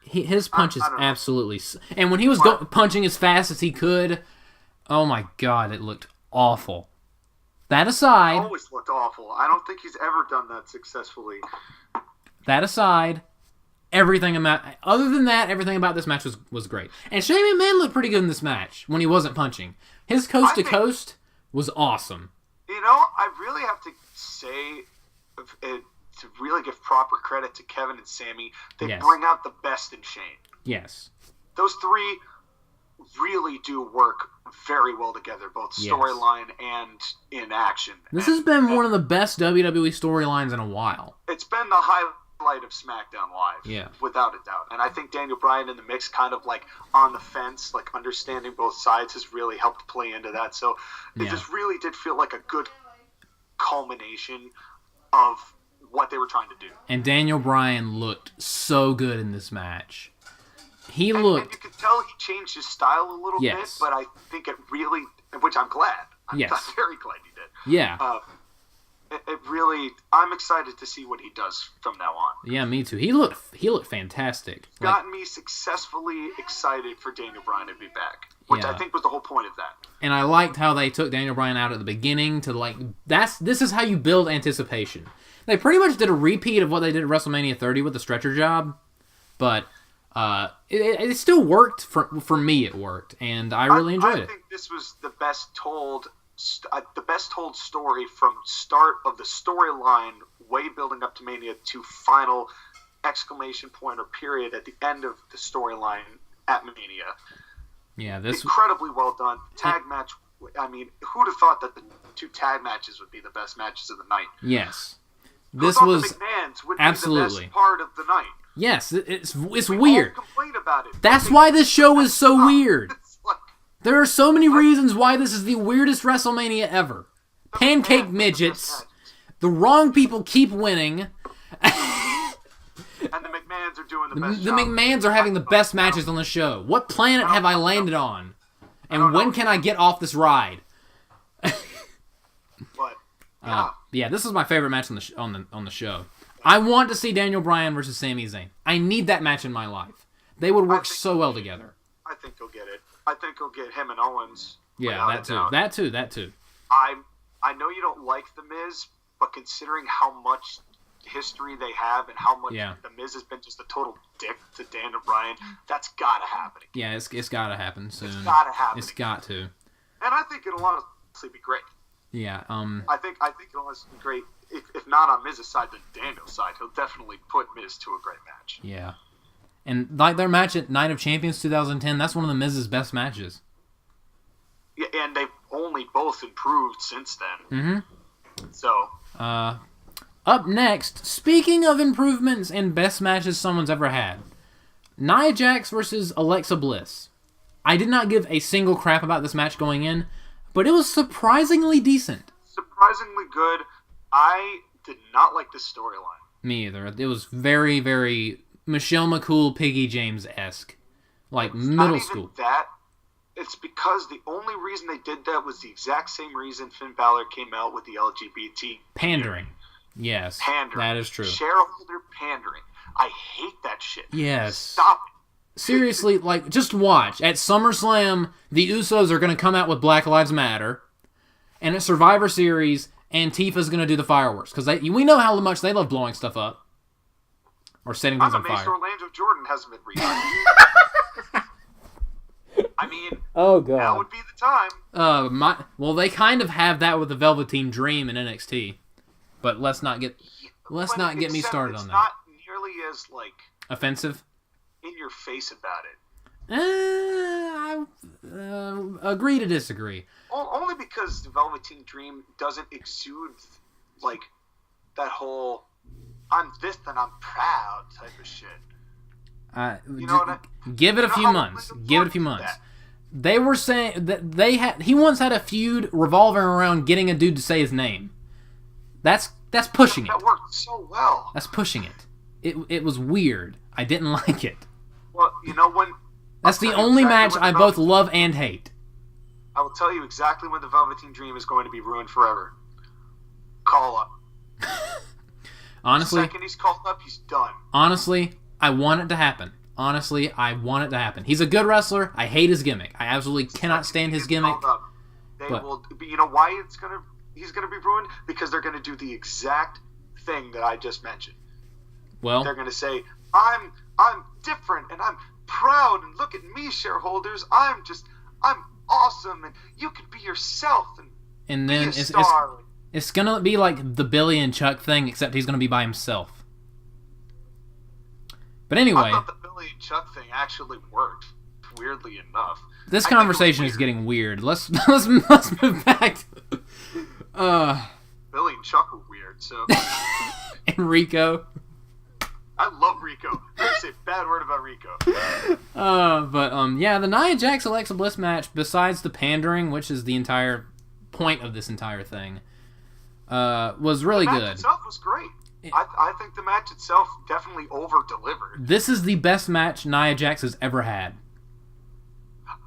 His punch is absolutely... And when he was punching as fast as he could, oh my God, it looked awful. That aside... It always looked awful. I don't think he's ever done that successfully. That aside, everything about this match was great. And Shane McMahon looked pretty good in this match when he wasn't punching. His coast-to-coast was awesome. I really have to say... to really give proper credit to Kevin and Sami, they bring out the best in Shane. Yes. Those 3 really do work very well together, both storyline and in action. This has been one of the best WWE storylines in a while. It's been the highlight of SmackDown Live, without a doubt. And I think Daniel Bryan in the mix, kind of like on the fence, like understanding both sides, has really helped play into that. So it just really did feel like a good culmination of what they were trying to do. And Daniel Bryan looked so good in this match. And you could tell he changed his style a little bit, but I think it really, which I'm glad. I'm very glad he did. Yeah. It really, I'm excited to see what he does from now on. Yeah, me too. He looked fantastic. Gotten me successfully excited for Daniel Bryan to be back, which I think was the whole point of that. And I liked how they took Daniel Bryan out at the beginning to this is how you build anticipation. They pretty much did a repeat of what they did at WrestleMania 30 with the stretcher job, but it still worked. For me, it worked, and I really enjoyed it. I think this was the best told story from start of the storyline, way building up to Mania, to final exclamation point or period at the end of the storyline at Mania. Yeah, this incredibly well done. Tag match. I mean, who'd have thought that the 2 tag matches would be the best matches of the night? Yes. This was the McMahons would absolutely be the best part of the night. Yes, it's weird. All complain about it. That's why this show is so weird. There are so many reasons why this is the weirdest WrestleMania ever. Pancake midgets. The wrong people keep winning. And the McMahons are doing the best job. The McMahons are having the best matches on the show. What planet have I landed on? And when can I get off this ride? But yeah, this is my favorite match on the show. I want to see Daniel Bryan versus Sami Zayn. I need that match in my life. They would work so well together. I think he'll get it. I think he'll get him and Owens. Yeah, that too. That too. I know you don't like The Miz, but considering how much history they have and how much The Miz has been just a total dick to Dan and Bryan, that's gotta happen. Yeah, it's gotta happen soon. It's gotta happen. It's got to. And I think it'll honestly be great. Yeah. I think it'll honestly be great. If not on Miz's side, then Daniel's side. He'll definitely put Miz to a great match. Yeah. And like their match at Night of Champions 2010, that's one of the Miz's best matches. Yeah, and they've only both improved since then. Mm-hmm. So. Up next, speaking of improvements and best matches someone's ever had, Nia Jax versus Alexa Bliss. I did not give a single crap about this match going in, but it was surprisingly decent. Surprisingly good. I did not like this storyline. Me either. It was very, very Michelle McCool, Piggy James-esque. Like middle school. That. It's because the only reason they did that was the exact same reason Finn Balor came out with the LGBT. Pandering. Yes. Pandering. That is true. Shareholder pandering. I hate that shit. Yes. Stop it. Seriously, like, just watch. At SummerSlam, the Usos are going to come out with Black Lives Matter. And at Survivor Series, Antifa's going to do the fireworks. Because we know how much they love blowing stuff up. Or setting things on fire. I'm amazed Orlando Jordan hasn't been retired. I mean, oh god, that would be the time. Well, they kind of have that with the Velveteen Dream in NXT. But let's not get me started on that. It's not nearly as offensive. In your face about it. I agree to disagree. Only because the Velveteen Dream doesn't exude that whole "I'm this and I'm proud" type of shit. You know what give it a few months. Give it a few months. They were saying that he once had a feud revolving around getting a dude to say his name. That's pushing it. That worked so well. That's pushing it. It was weird. I didn't like it. Well, you know when. That's the only match I both love and hate. I will tell you exactly when the Velveteen Dream is going to be ruined forever. Call up. Honestly, the second he's called up, he's done. Honestly, I want it to happen. He's a good wrestler. I hate his gimmick. I absolutely cannot stand his gimmick. You know why he's gonna be ruined? Because they're gonna do the exact thing that I just mentioned. Well, they're gonna say, I'm different and I'm proud and look at me, shareholders. I'm awesome and you can be yourself and then be a star. It's gonna be like the Billy and Chuck thing, except he's gonna be by himself. But anyway, I thought the Billy and Chuck thing actually worked. Weirdly enough, this conversation is getting weird. Let's move back. Billy and Chuck were weird. So and Rico. I love Rico. Don't say a bad word about Rico. Yeah, the Nia Jax Alexa Bliss match, besides the pandering, which is the entire point of this entire thing, was really good. The match itself was great. I think the match itself definitely over-delivered. This is the best match Nia Jax has ever had.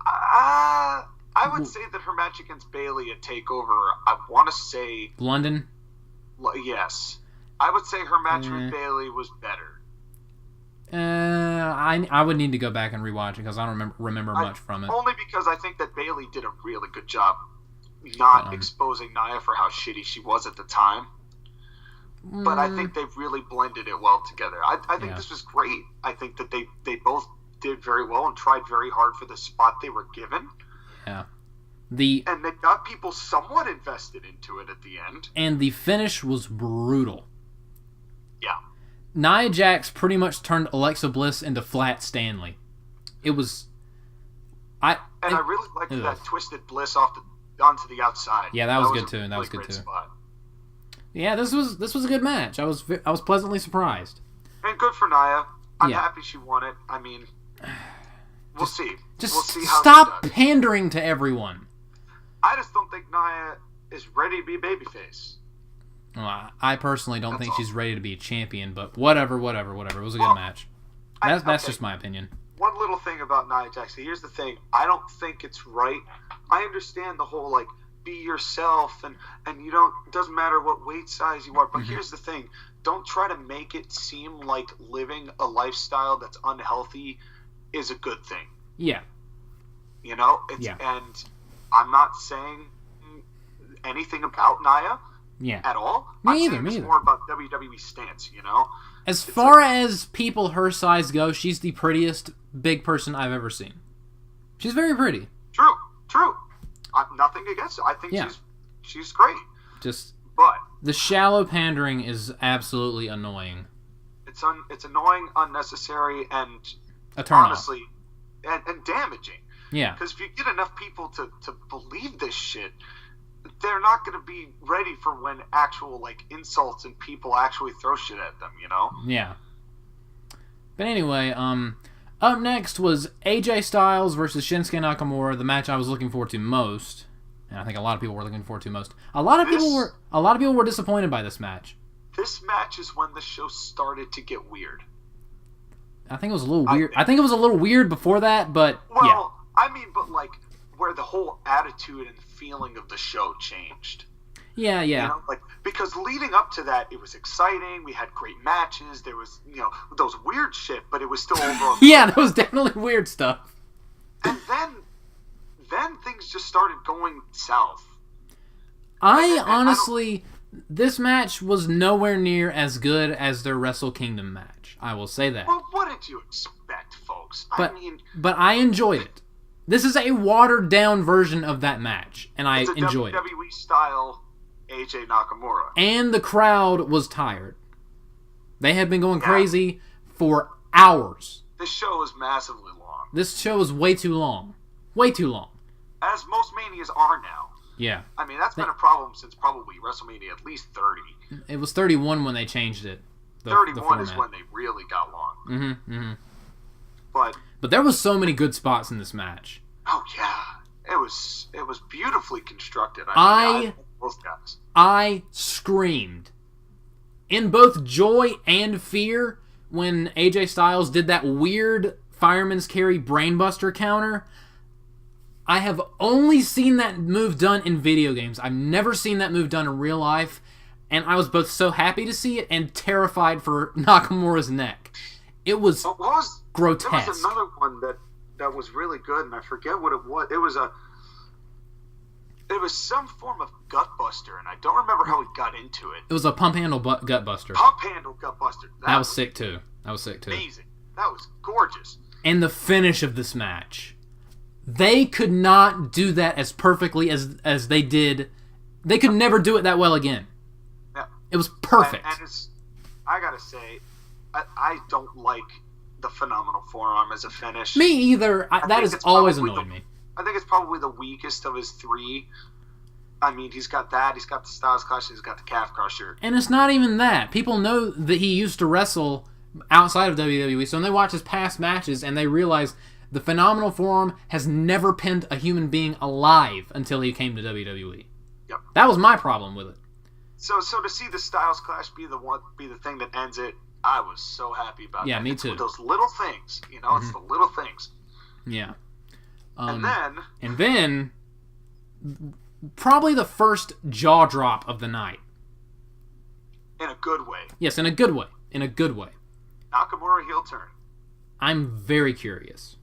I would say that her match against Bayley at TakeOver, I want to say... London? Yes. I would say her match with Bayley was better. I would need to go back and rewatch it because I don't remember much from it. Only because I think that Bayley did a really good job not exposing Nia for how shitty she was at the time. But I think they've really blended it well together. I think this was great. I think that they both did very well and tried very hard for the spot they were given. Yeah. And they got people somewhat invested into it at the end. And the finish was brutal. Yeah. Nia Jax pretty much turned Alexa Bliss into Flat Stanley. It was... I really liked that twisted Bliss onto the outside. Yeah, that was good too. That was good too. Spot. Yeah, this was a good match. I was pleasantly surprised. And good for Nia. I'm happy she won it. I mean, we'll see. Just we'll see how stop pandering to everyone. I just don't think Nia is ready to be a babyface. Well, I personally don't think she's ready to be a champion, but whatever. It was a good match. That's just my opinion. One little thing about Nia Jax. Here's the thing. I don't think it's right. I understand the whole, be yourself, and you don't, it doesn't matter what weight size you are, but here's the thing. Don't try to make it seem like living a lifestyle that's unhealthy is a good thing. Yeah. You know, and I'm not saying anything about Nia at all. Me either. It's more about WWE stance, you know? As far as people her size go, she's the prettiest big person I've ever seen. She's very pretty. True. Nothing against her. I think she's great. But the shallow pandering is absolutely annoying. It's annoying, unnecessary, and honestly, and damaging. Yeah. Because if you get enough people to believe this shit, they're not going to be ready for when actual insults and people actually throw shit at them, you know? Yeah. But anyway, up next was AJ Styles versus Shinsuke Nakamura, the match I was looking forward to most, and I think a lot of people were looking forward to most. A lot of people were disappointed by this match. This match is when the show started to get weird. I think it was a little weird. I think it was a little weird before that, but where the whole attitude and feeling of the show changed. Yeah. You know, because leading up to that, it was exciting. We had great matches. There was, those weird shit, but it was still overall. Yeah, that was definitely weird stuff. And then things just started going south. Honestly, this match was nowhere near as good as their Wrestle Kingdom match. I will say that. Well, what did you expect, folks? But I enjoyed it. This is a watered-down version of that match, and I enjoyed it. It's a WWE-style AJ Nakamura. And the crowd was tired. They had been going crazy for hours. This show is massively long. This show is way too long. Way too long. As most Manias are now. Yeah. I mean, that's been a problem since probably WrestleMania at least 30. It was 31 when they changed it. 31 is when they really got long. Mm-hmm. But there was so many good spots in this match. Oh yeah, it was beautifully constructed. Both guys. I screamed in both joy and fear when AJ Styles did that weird fireman's carry brainbuster counter. I have only seen that move done in video games. I've never seen that move done in real life, and I was both so happy to see it and terrified for Nakamura's neck. It was grotesque. There was another one that was really good, and I forget what it was. It was some form of gutbuster, and I don't remember how he got into it. It was a pump handle gutbuster. Pump handle gutbuster. That was sick too. Amazing. That was gorgeous. And the finish of this match. They could not do that as perfectly as they did. They could never do it that well again. Yeah. It was perfect. And I gotta say, I don't like the phenomenal forearm as a finish. Me either. That has always annoyed me. I think it's probably the weakest of his three. I mean, he's got that. He's got the Styles Clash. He's got the Calf Crusher. And it's not even that. People know that he used to wrestle outside of WWE, so when they watch his past matches and they realize the phenomenal forearm has never pinned a human being alive until he came to WWE. Yep. That was my problem with it. So to see the Styles Clash be the thing that ends it, I was so happy about that. Yeah, me too. Those little things, it's the little things. Yeah. And then probably the first jaw drop of the night. In a good way. Yes, in a good way. Nakamura heel turn. I'm very curious.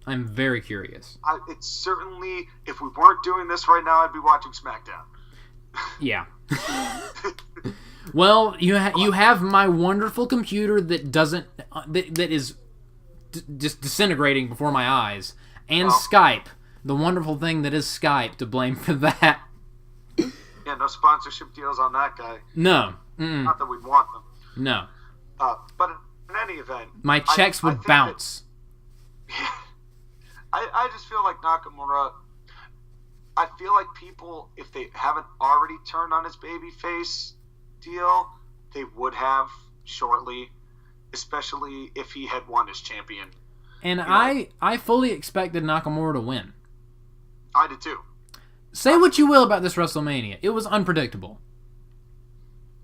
It's certainly, if we weren't doing this right now, I'd be watching SmackDown. Yeah. Well, you have my wonderful computer that is just disintegrating before my eyes, and Skype, the wonderful thing that is Skype, to blame for that. Yeah, no sponsorship deals on that guy. No. Not that we'd want them. No. But in any event, my checks would bounce. I just feel like Nakamura. I feel like people, if they haven't already turned on his babyface deal, they would have shortly, especially if he had won as champion. And I fully expected Nakamura to win. I did too. Say what you will about this WrestleMania. It was unpredictable.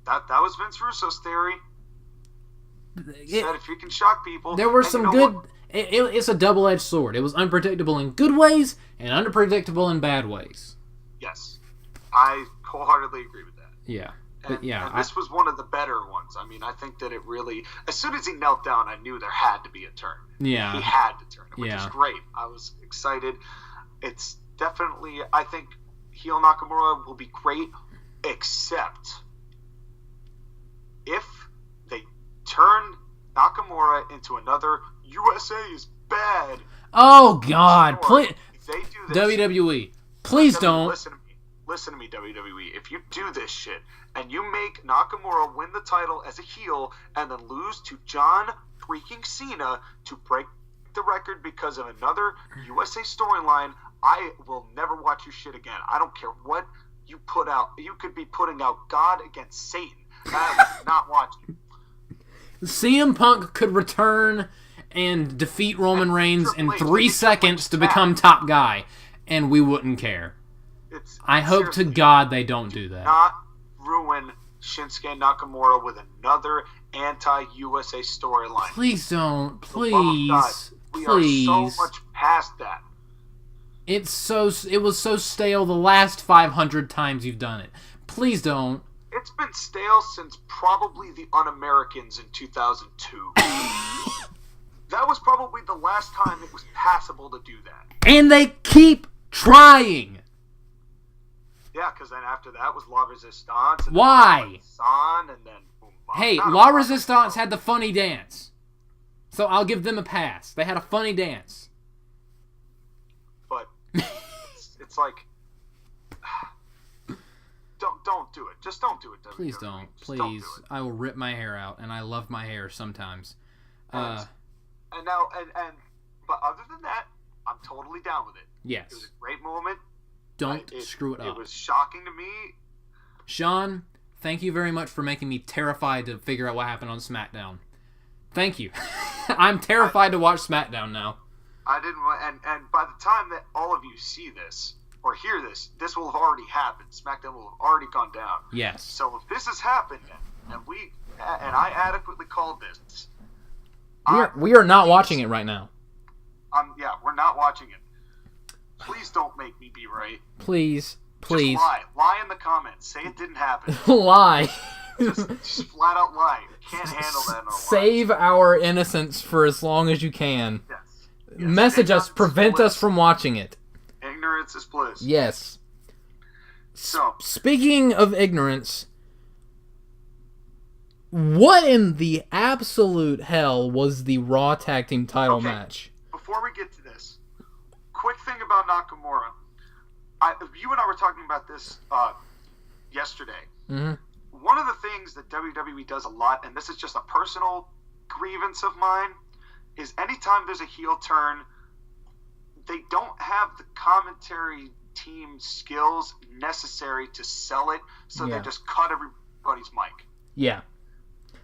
That was Vince Russo's theory. He said if you can shock people... There were some good... It's a double-edged sword. It was unpredictable in good ways and unpredictable in bad ways. Yes. I wholeheartedly agree with that. Yeah. And this was one of the better ones. I mean, I think that it really... As soon as he knelt down, I knew there had to be a turn. Yeah. He had to turn, which is great. I was excited. It's definitely, I think, heel Nakamura will be great, except if they turn Nakamura into another USA is bad. Oh, God. Please. If they do this, WWE, please don't. Listen to me, WWE. If you do this shit and you make Nakamura win the title as a heel and then lose to John freaking Cena to break the record because of another USA storyline, I will never watch your shit again. I don't care what you put out. You could be putting out God against Satan. I am not watching. CM Punk could return and defeat Roman Reigns in 3 seconds to become top guy, and we wouldn't care. I hope to God they don't do that. Not ruin Shinsuke Nakamura with another anti-USA storyline. Please don't. Please. We are so much past that. It was so stale the last 500 times you've done it. Please don't. It's been stale since probably the Un-Americans in 2002. That was probably the last time it was passable to do that. And they keep trying. Yeah, because then after that was La Resistance. And why? And then hey, La Resistance had the funny dance. So I'll give them a pass. They had a funny dance. But it's like... Don't do it. Just don't do it. Please don't. Please. Don't do it. I will rip my hair out, and I love my hair sometimes. But other than that, I'm totally down with it. Yes. It was a great moment. Don't screw it up. It was shocking to me. Sean, thank you very much for making me terrified to figure out what happened on SmackDown. Thank you. I'm terrified to watch SmackDown now. I didn't, and by the time that all of you see this or hear this, this will have already happened. SmackDown will have already gone down. Yes. So if this has happened, and I adequately called this, we are not watching it right now. Yeah, we're not watching it. Please don't make me be right. Please. Just lie in the comments. Say it didn't happen. Lie. just flat out lie. You can't handle that. Save our innocence for as long as you can. Yes. Message us. Prevent us from watching it. Ignorance is bliss. Yes. So, speaking of ignorance, what in the absolute hell was the Raw Tag Team title match? Before we get to this, quick thing about Nakamura. You and I were talking about this yesterday. Mm-hmm. One of the things that WWE does a lot, and this is just a personal grievance of mine, is anytime there's a heel turn, they don't have the commentary team skills necessary to sell it, so they just cut everybody's mic. Yeah.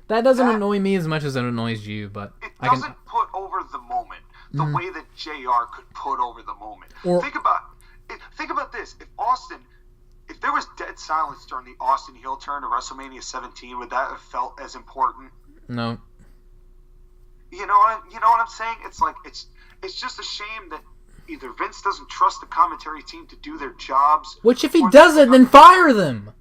That doesn't annoy me as much as it annoys you, but... It doesn't put over the moment the way that JR could put over the moment. Think about this. If there was dead silence during the Austin heel turn to WrestleMania 17, would that have felt as important? No. You know what I'm saying? It's like it's just a shame that either Vince doesn't trust the commentary team to do their jobs. Which if he doesn't, then fire them.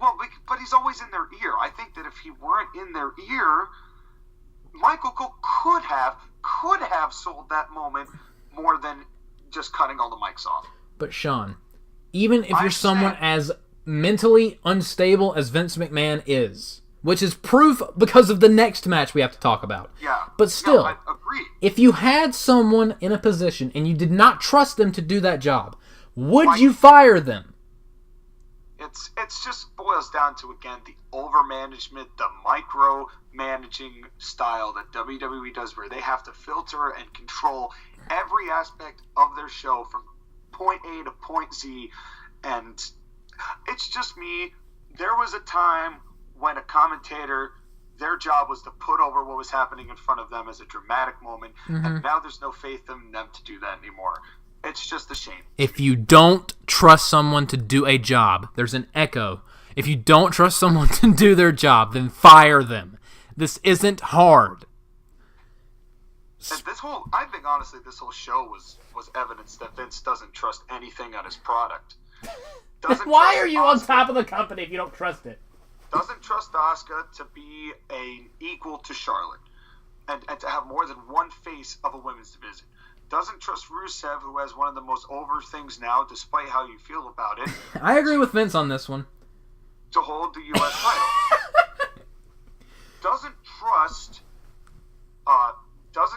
Well, but he's always in their ear. I think that if he weren't in their ear, Michael Cole could have sold that moment more than just cutting all the mics off. But Sean, even if you're someone as mentally unstable as Vince McMahon is, which is proof because of the next match we have to talk about. Yeah. But still, I agree. If you had someone in a position and you did not trust them to do that job, would you fire them? It's just boils down to, again, the overmanagement, the micro-managing style that WWE does, where they have to filter and control every aspect of their show from point A to point Z. And it's just me. There was a time when a commentator, their job was to put over what was happening in front of them as a dramatic moment, and now there's no faith in them to do that anymore. It's just a shame. If you don't trust someone to do a job, there's an echo. If you don't trust someone to do their job, then fire them. This isn't hard. I think honestly this whole show was evidence that Vince doesn't trust anything on his product. Why are you on top of the company if you don't trust it? Doesn't trust Asuka to be an equal to Charlotte and to have more than one face of a women's division. doesn't trust Rusev, who has one of the most over things now, despite how you feel about it. I agree with Vince on this one. To hold the U.S. title. Doesn't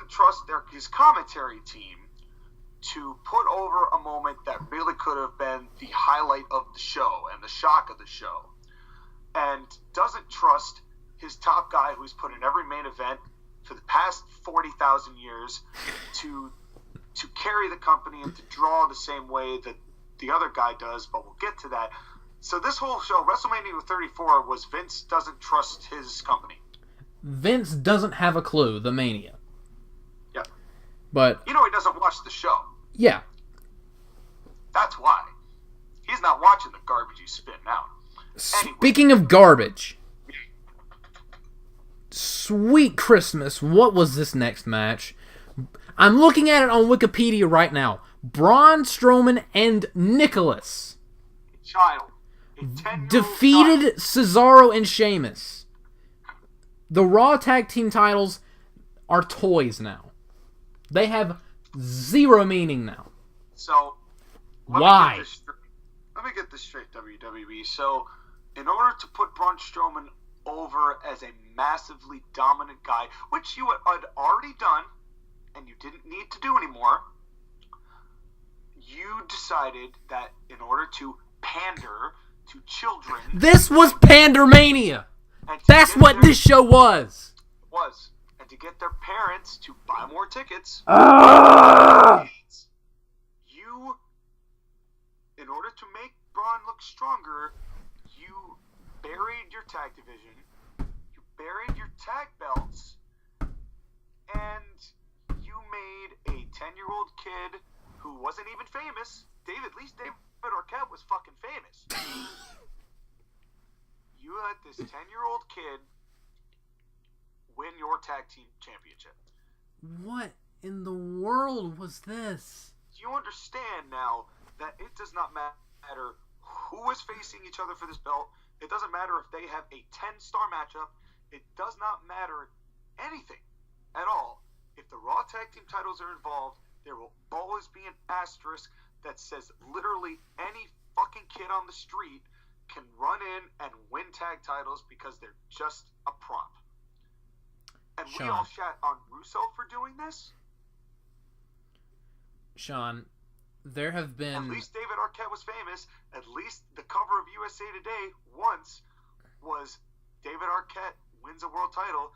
trust his commentary team to put over a moment that really could have been the highlight of the show and the shock of the show. And doesn't trust his top guy who's put in every main event for the past 40,000 years to carry the company and to draw the same way that the other guy does, but we'll get to that. So this whole show, WrestleMania 34, was Vince doesn't trust his company. Vince doesn't have a clue, the Mania. Yeah. But... he doesn't watch the show. Yeah. That's why. He's not watching the garbage you spit out. Anyway. Speaking of garbage... Sweet Christmas, what was this next match? I'm looking at it on Wikipedia right now. Braun Strowman and Nicholas defeated Cesaro and Sheamus. The Raw Tag Team titles are toys now. They have zero meaning now. So, why? Let me get this straight, WWE. So, in order to put Braun Strowman over as a massively dominant guy, which you had already done, and you didn't need to do anymore, you decided that in order to pander to children... This was Pandermania! That's what this show was! And to get their parents to buy more tickets... You, in order to make Braun look stronger, you buried your tag division, you buried your tag belts, and you made a 10-year-old kid who wasn't even famous. At least David Arquette was fucking famous. You let this 10-year-old kid win your tag team championship. What in the world was this? You understand now that it does not matter who is facing each other for this belt. It doesn't matter if they have a 10-star matchup. It does not matter anything at all. If the Raw Tag Team titles are involved, there will always be an asterisk that says literally any fucking kid on the street can run in and win tag titles because they're just a prop. And Sean. We all shat on Russo for doing this? Sean, there have been... At least David Arquette was famous. At least the cover of USA Today once was David Arquette wins a world title.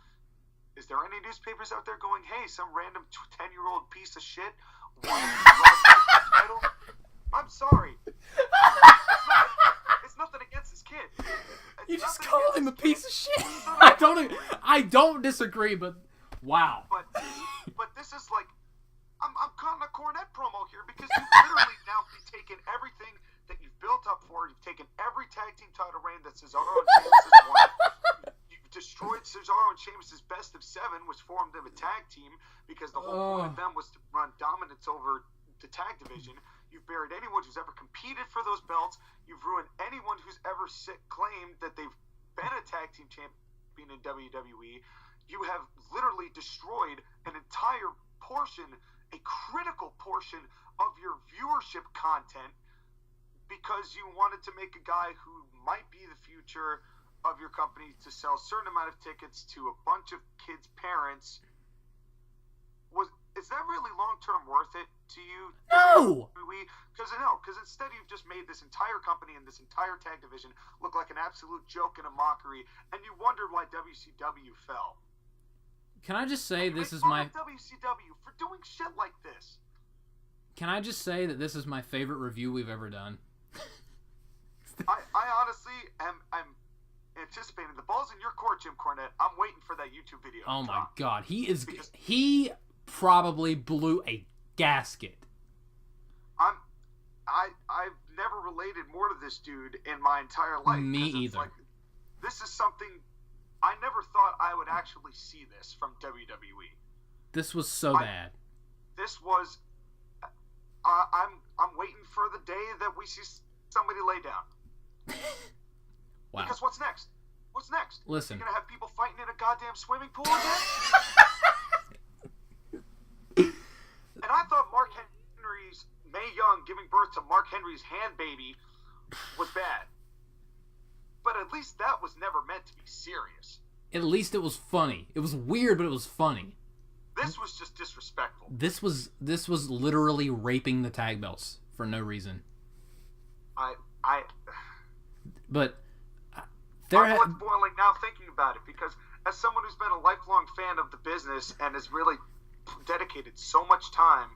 Is there any newspapers out there going, hey, some random 10-year-old piece of shit won a title? I'm sorry. It's nothing against this kid. You just called him a piece of shit. I don't disagree, but wow. But this is like, I'm cutting a Cornette promo here because you've literally now taken everything that you've built up for. You've taken every tag team title reign that Cesaro and Sheamus has won. You've destroyed Cesaro and Sheamus' best of 7, which formed them a tag team because the whole point of them was to run dominance over the tag division. You've buried anyone who's ever competed for those belts. You've ruined anyone who's ever claimed that they've been a tag team champion in WWE. You have literally destroyed an entire portion, a critical portion of your viewership content because you wanted to make a guy who might be the future of your company to sell a certain amount of tickets to a bunch of kids' parents. Is that really long-term worth it to you? No! Because instead you've just made this entire company and this entire tag division look like an absolute joke and a mockery, and you wondered why WCW fell. Can I just say this is my... WCW for doing shit like this. Can I just say that this is my favorite review we've ever done? I honestly am anticipating the ball's in your court, Jim Cornette. I'm waiting for that YouTube video. Oh my god, he probably blew a gasket. I've never related more to this dude in my entire life. Me either. Like, this is something I never thought I would actually see this from WWE. This was so bad. This was. I'm waiting for the day that we see somebody lay down. Wow. Because what's next? What's next? Listen. You're gonna have people fighting in a goddamn swimming pool again? And I thought to Mark Henry's hand baby was bad. But at least that was never meant to be serious. At least it was funny. It was weird, but it was funny. This was just disrespectful. This was literally raping the tag belts for no reason. But my blood's boiling now thinking about it, because as someone who's been a lifelong fan of the business and has really dedicated so much time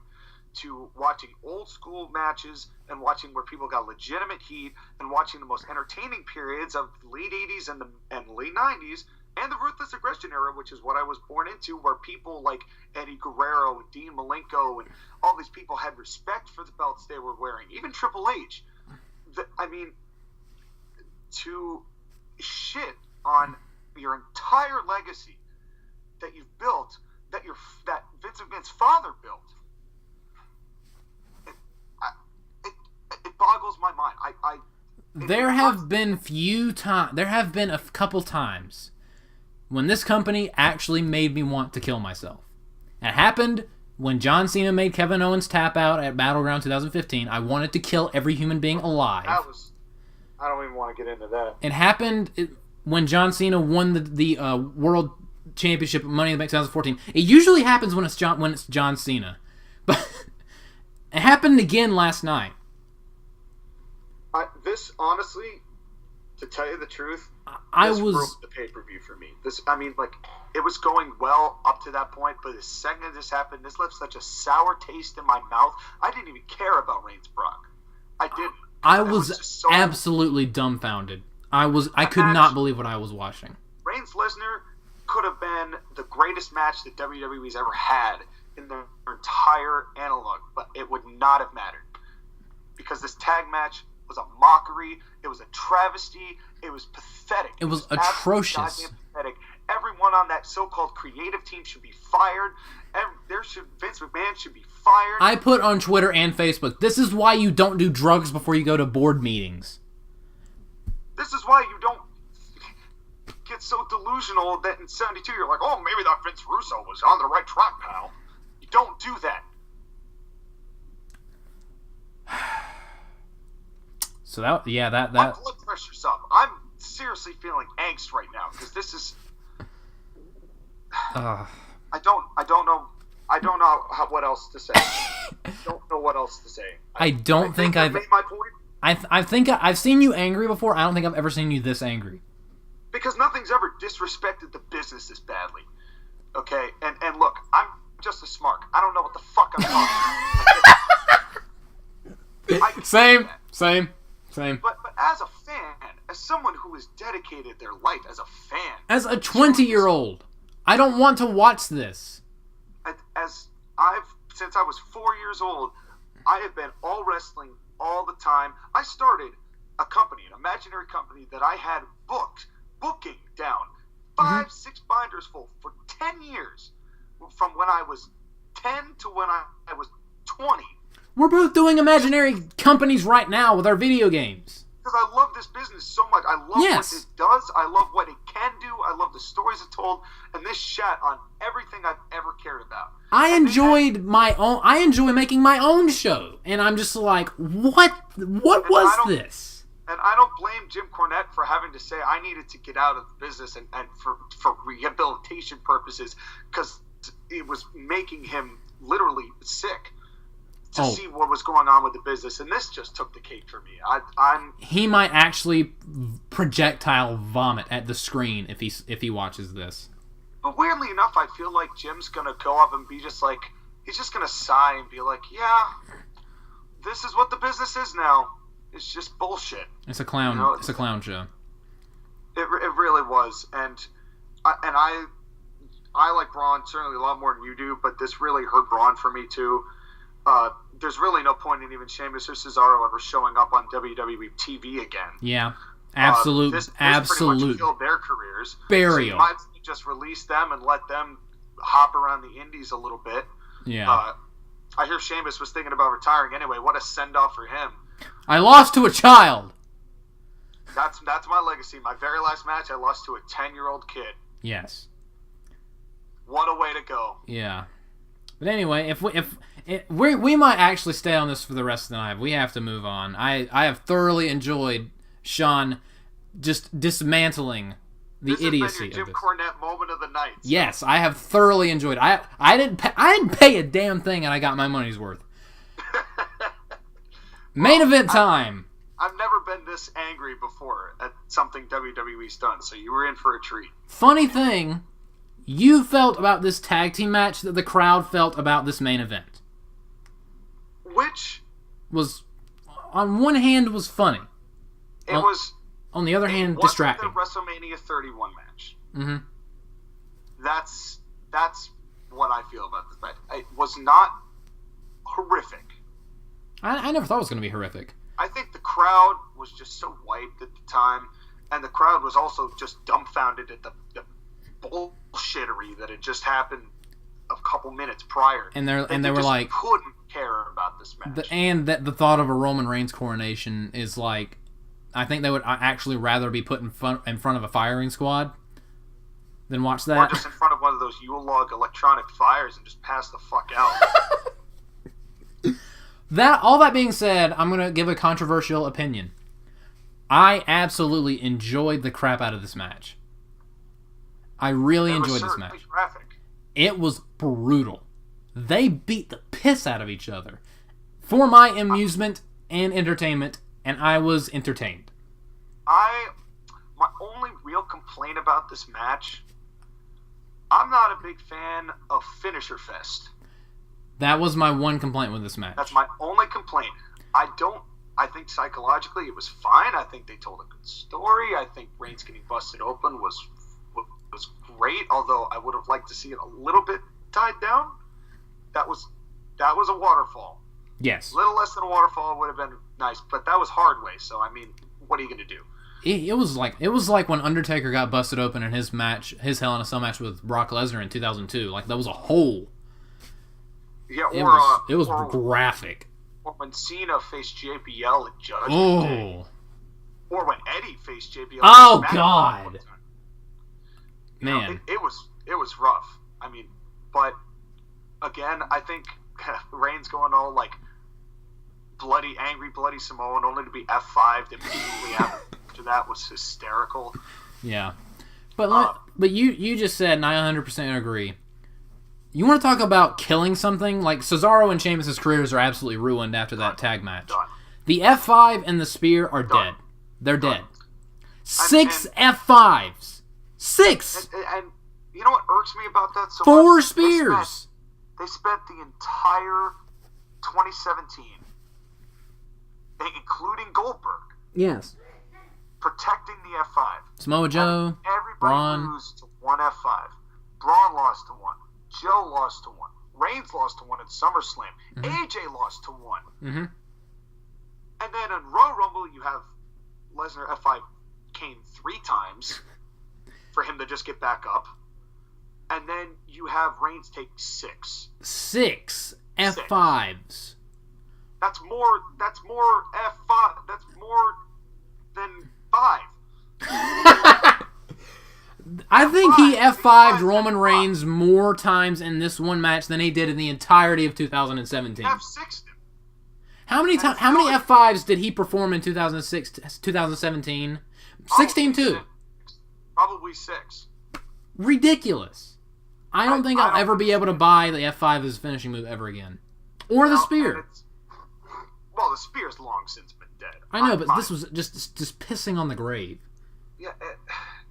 to watching old school matches and watching where people got legitimate heat and watching the most entertaining periods of the late 80s and late 90s and the Ruthless Aggression era, which is what I was born into, where people like Eddie Guerrero and Dean Malenko and all these people had respect for the belts they were wearing. Even Triple H. To shit on your entire legacy that you've built, that Vince McMahon's father built, it boggles my mind. There have been a couple times when this company actually made me want to kill myself. It happened when John Cena made Kevin Owens tap out at Battleground 2015. I wanted to kill every human being alive. I don't even want to get into that. It happened when John Cena won the World Championship Money in the Bank 2014. It usually happens when it's John Cena, but it happened again last night. This, honestly, to tell you the truth, broke the pay-per-view for me. It was going well up to that point, but the second this happened, this left such a sour taste in my mouth. I didn't even care about Reigns Brock. I didn't. I was absolutely dumbfounded. I could not believe what I was watching. Reigns Lesnar could have been the greatest match that WWE's ever had in their entire analog, but it would not have mattered, because this tag match was a mockery. It was a travesty. It was pathetic. It was atrocious. Goddamn pathetic. Everyone on that so-called creative team should be fired. Vince McMahon should be fired. I put on Twitter and Facebook, this is why you don't do drugs before you go to board meetings. This is why you don't get so delusional that in 72 you're like, oh, maybe that Vince Russo was on the right track, pal. You don't do that. So that My blood pressure's up. I'm seriously feeling angst right now, because this is. I don't know what else to say. I don't know what else to say. I think I've made my point. I think I've seen you angry before. I don't think I've ever seen you this angry. Because nothing's ever disrespected the business this badly. Okay? And look, I'm just a smark. I don't know what the fuck I'm talking about. Same. But as a fan, as someone who has dedicated their life as a fan, as a 20-year-old, I don't want to watch this. Since I was 4 years old, I have been all wrestling all the time. I started a company, an imaginary company that I had booking down 5-6 binders full for 10 years, from when I was 10 to when I was 20. We're both doing imaginary companies right now with our video games. Because I love this business so much. I love what it does. I love what it can do. I love the stories it told. And this shat on everything I've ever cared about. I enjoy making my own show. And I'm just like, what was this? And I don't blame Jim Cornette for having to say I needed to get out of the business and for rehabilitation purposes, because it was making him literally sick to see what was going on with the business, and this just took the cake for me. He might actually projectile vomit at the screen if he watches this. But weirdly enough, I feel like Jim's gonna go up and be just like, he's just gonna sigh and be like, yeah, this is what the business is now. It's just bullshit. It's a clown. It's a clown show. It really was, and I like Braun certainly a lot more than you do, but this really hurt Braun for me too. There's really no point in even Sheamus or Cesaro ever showing up on WWE TV again. Yeah, absolute. This pretty much killed their careers. Burial. So you might just release them and let them hop around the indies a little bit. Yeah. I hear Sheamus was thinking about retiring anyway. What a send-off for him. I lost to a child. That's my legacy. My very last match, I lost to a 10-year-old kid. Yes. What a way to go. Yeah. But anyway, if we might actually stay on this for the rest of the night. We have to move on. I have thoroughly enjoyed Sean just dismantling the idiocy Jim of this. Cornette moment of the night. So. Yes, I have thoroughly enjoyed it. I didn't pay a damn thing, and I got my money's worth. Main event time. I've never been this angry before at something WWE's done, so you were in for a treat. Funny thing, you felt about this tag team match that the crowd felt about this main event. Which was, on one hand, was funny. On the other hand, distracting. It wasn't the WrestleMania 31 match. Mm-hmm. That's what I feel about this match. It was not horrific. I never thought it was going to be horrific. I think the crowd was just so wiped at the time, and the crowd was also just dumbfounded at the bullshittery that had just happened a couple minutes prior. And they were like, couldn't care about this match. And that the thought of a Roman Reigns coronation is like, I think they would actually rather be put in front of a firing squad than watch that. Or just in front of one of those Yule log electronic fires and just pass the fuck out. All that being said, I'm going to give a controversial opinion. I absolutely enjoyed the crap out of this match. I really enjoyed this match. Graphic. It was brutal. They beat the piss out of each other for my amusement and entertainment, and I was entertained. My only real complaint about this match, I'm not a big fan of Finisher Fest. That was my one complaint with this match. That's my only complaint. I think psychologically it was fine. I think they told a good story. I think Reigns getting busted open was great, although I would have liked to see it a little bit tied down. That was a waterfall. Yes. A little less than a waterfall would have been nice, but that was hard way, so I mean, what are you going to do? It was like when Undertaker got busted open in his Hell in a Cell match with Brock Lesnar in 2002. Like, that was a hole. Yeah, it was graphic. Or when Cena faced JBL at Judgment Day. Or when Eddie faced JBL. Oh God, man, it was rough. I mean, but again, I think Reigns going all like angry, bloody Samoan, only to be F5'd immediately after that was hysterical. Yeah, but you just said, and I 100% agree. You want to talk about killing something? Like, Cesaro and Sheamus' careers are absolutely ruined after that tag match. Done. The F5 and the spear are dead. They're dead. 6 F5s. 6! And you know what irks me about that so 4 much? spears! They spent the entire 2017, including Goldberg, yes, protecting the F5. Samoa Joe, Braun. Lose to one F5. Braun lost to one. Joe lost to one. Reigns lost to one at SummerSlam. Mm-hmm. AJ lost to one. Mm-hmm. And then in Royal Rumble, you have Lesnar F5 Kane 3 times for him to just get back up. And then you have Reigns take 6. 6 F5s. That's more F5. That's more than 5. I think he F5'd Roman Reigns more times in this one match than he did in the entirety of 2017. F6'd him. How many F5s did he perform in 2017? 16 too. Probably 6. Ridiculous. I don't think I'll ever be able to buy the F5 as a finishing move ever again. Or the spear. Well, the spear's long since been dead. I know, but this was just pissing on the grave. Yeah,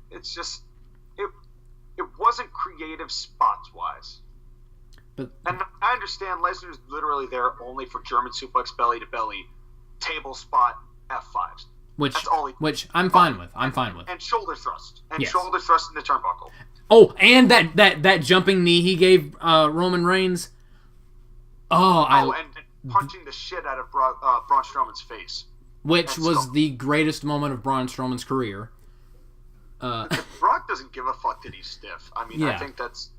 it's just... It wasn't creative spots-wise. And I understand Lesnar's literally there only for German suplex belly-to-belly, table spot F5s. Which I'm fine with. And shoulder thrust. Yes. Shoulder thrust in the turnbuckle. Oh, and that jumping knee he gave Roman Reigns. And punching the shit out of Braun Strowman's face. Which was the greatest moment of Braun Strowman's career. Brock doesn't give a fuck that he's stiff. I mean, yeah. I think that's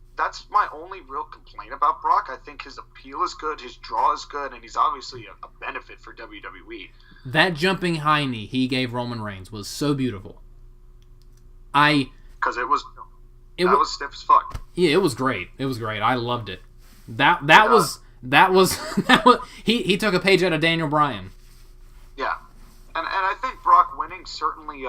my only real complaint about Brock. I think his appeal is good, his draw is good, and he's obviously a benefit for WWE. That jumping high knee he gave Roman Reigns was so beautiful. Because it was stiff as fuck. Yeah, it was great. I loved it. That was he took a page out of Daniel Bryan. Yeah, and I think Brock winning certainly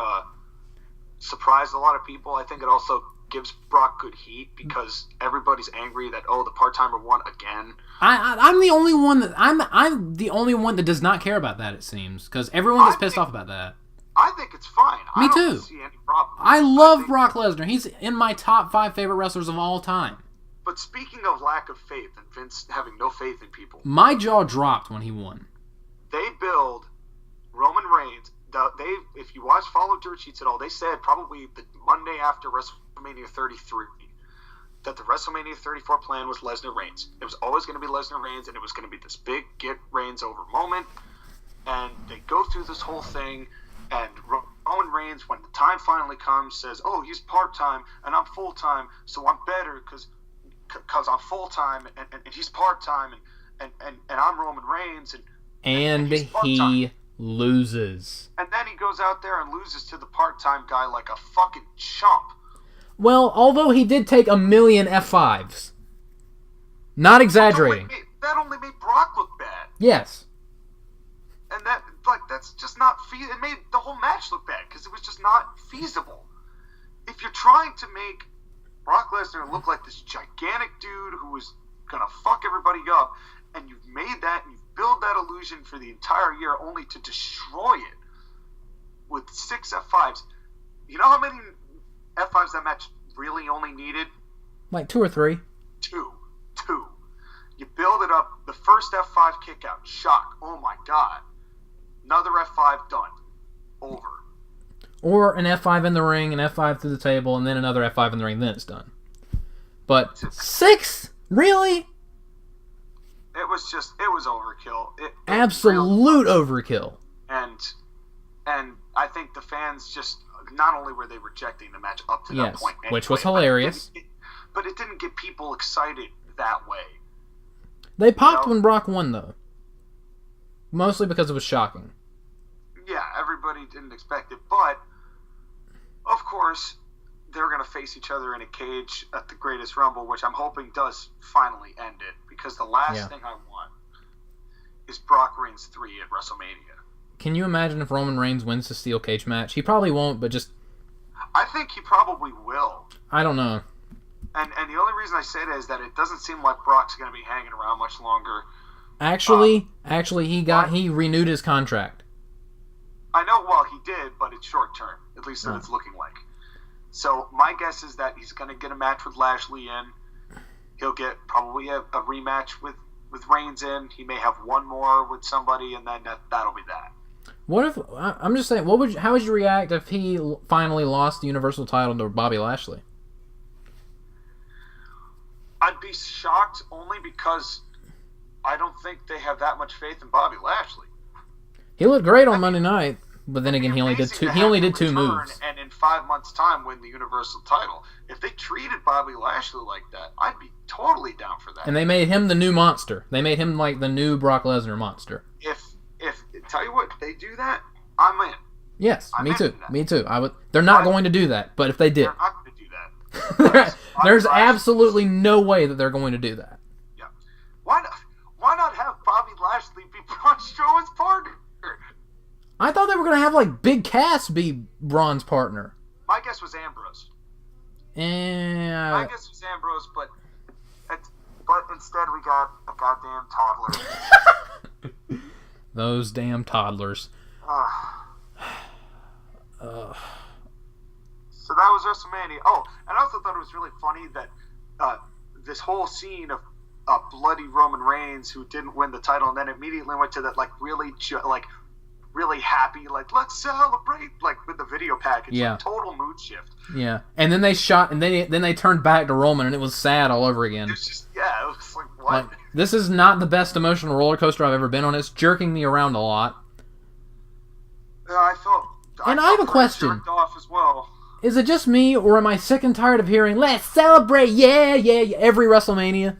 surprised a lot of people. I think it also gives Brock good heat because everybody's angry that the part-timer won again. I'm the only one that I'm the only one that does not care about that. It seems because everyone gets pissed off about that. I think it's fine. Me too. I don't see any problem. I love Brock Lesnar. He's in my top 5 favorite wrestlers of all time. But speaking of lack of faith and Vince having no faith in people, my jaw dropped when he won. They build Roman Reigns. If you follow dirt sheets at all, they said probably the Monday after WrestleMania 33 that the WrestleMania 34 plan was Lesnar Reigns. It was always going to be Lesnar Reigns, and it was going to be this big get Reigns over moment. And they go through this whole thing, and Roman Reigns, when the time finally comes, says, he's part-time, and I'm full-time, so I'm better because I'm full-time, and he's part-time, and I'm Roman Reigns, and he loses. And then he goes out there and loses to the part-time guy like a fucking chump. Well, although he did take 1,000,000 F5s. Not exaggerating. That only made Brock look bad. Yes. And that's just not feasible. It made the whole match look bad because it was just not feasible. If you're trying to make Brock Lesnar look like this gigantic dude who was going to fuck everybody up, and you've made that and you've built that illusion for the entire year only to destroy it with 6 F5s. You know how many F5s that match really only needed? Like 2 or 3. Two. You build it up. The first F5 kick out. Shock. Oh my God. Another F5 done. Over. Or an F5 in the ring, an F5 through the table, and then another F5 in the ring, then it's done. But 6? Really? It was overkill. Absolute overkill. And I think the fans just, not only were they rejecting the match up to that point anyway, which was hilarious. But it didn't get people excited that way. They popped when Brock won, though. Mostly because it was shocking. Yeah, everybody didn't expect it. But, of course, they're going to face each other in a cage at the Greatest Rumble, which I'm hoping does finally end it. Because the last thing I want is Brock Reigns 3 at WrestleMania. Can you imagine if Roman Reigns wins the steel cage match? He probably won't, but just... I think he probably will. I don't know. And the only reason I say that is that it doesn't seem like Brock's going to be hanging around much longer. Actually, he renewed his contract. I know, well, he did, but it's short term. At least that it's looking like. So my guess is that he's going to get a match with Lashley in. He'll get probably a rematch with Reigns in. He may have one more with somebody, and then that'll be that. What if... I'm just saying, how would you react if he finally lost the Universal title to Bobby Lashley? I'd be shocked only because I don't think they have that much faith in Bobby Lashley. He looked great on Monday night, but then again, he only did 2 moves. And in 5 months' time, win the Universal title. If they treated Bobby Lashley like that, I'd be totally down for that. And they made him the new monster. They made him like the new Brock Lesnar monster. If tell you what, they do that, I'm in. Yes, me too. Me too. They're not going to do that, but if they did, they're not going to do that. There's absolutely no way that they're going to do that. Yeah. Why not have Bobby Lashley be Braun Strowman's partner? I thought they were going to have like Big Cass be Braun's partner. My guess was Ambrose. My guess was Ambrose, but instead we got a goddamn toddler. Those damn toddlers. So that was WrestleMania. Oh, and I also thought it was really funny that this whole scene of bloody Roman Reigns who didn't win the title, and then immediately went to that really happy, like, let's celebrate, like with the video package. Yeah. Like, total mood shift. Yeah. And then they shot, and then they turned back to Roman, and it was sad all over again. It was just, it was like, what? Like, this is not the best emotional roller coaster I've ever been on. It's jerking me around a lot. I have a question. Jerked off as well. Is it just me, or am I sick and tired of hearing, let's celebrate, yeah, every WrestleMania?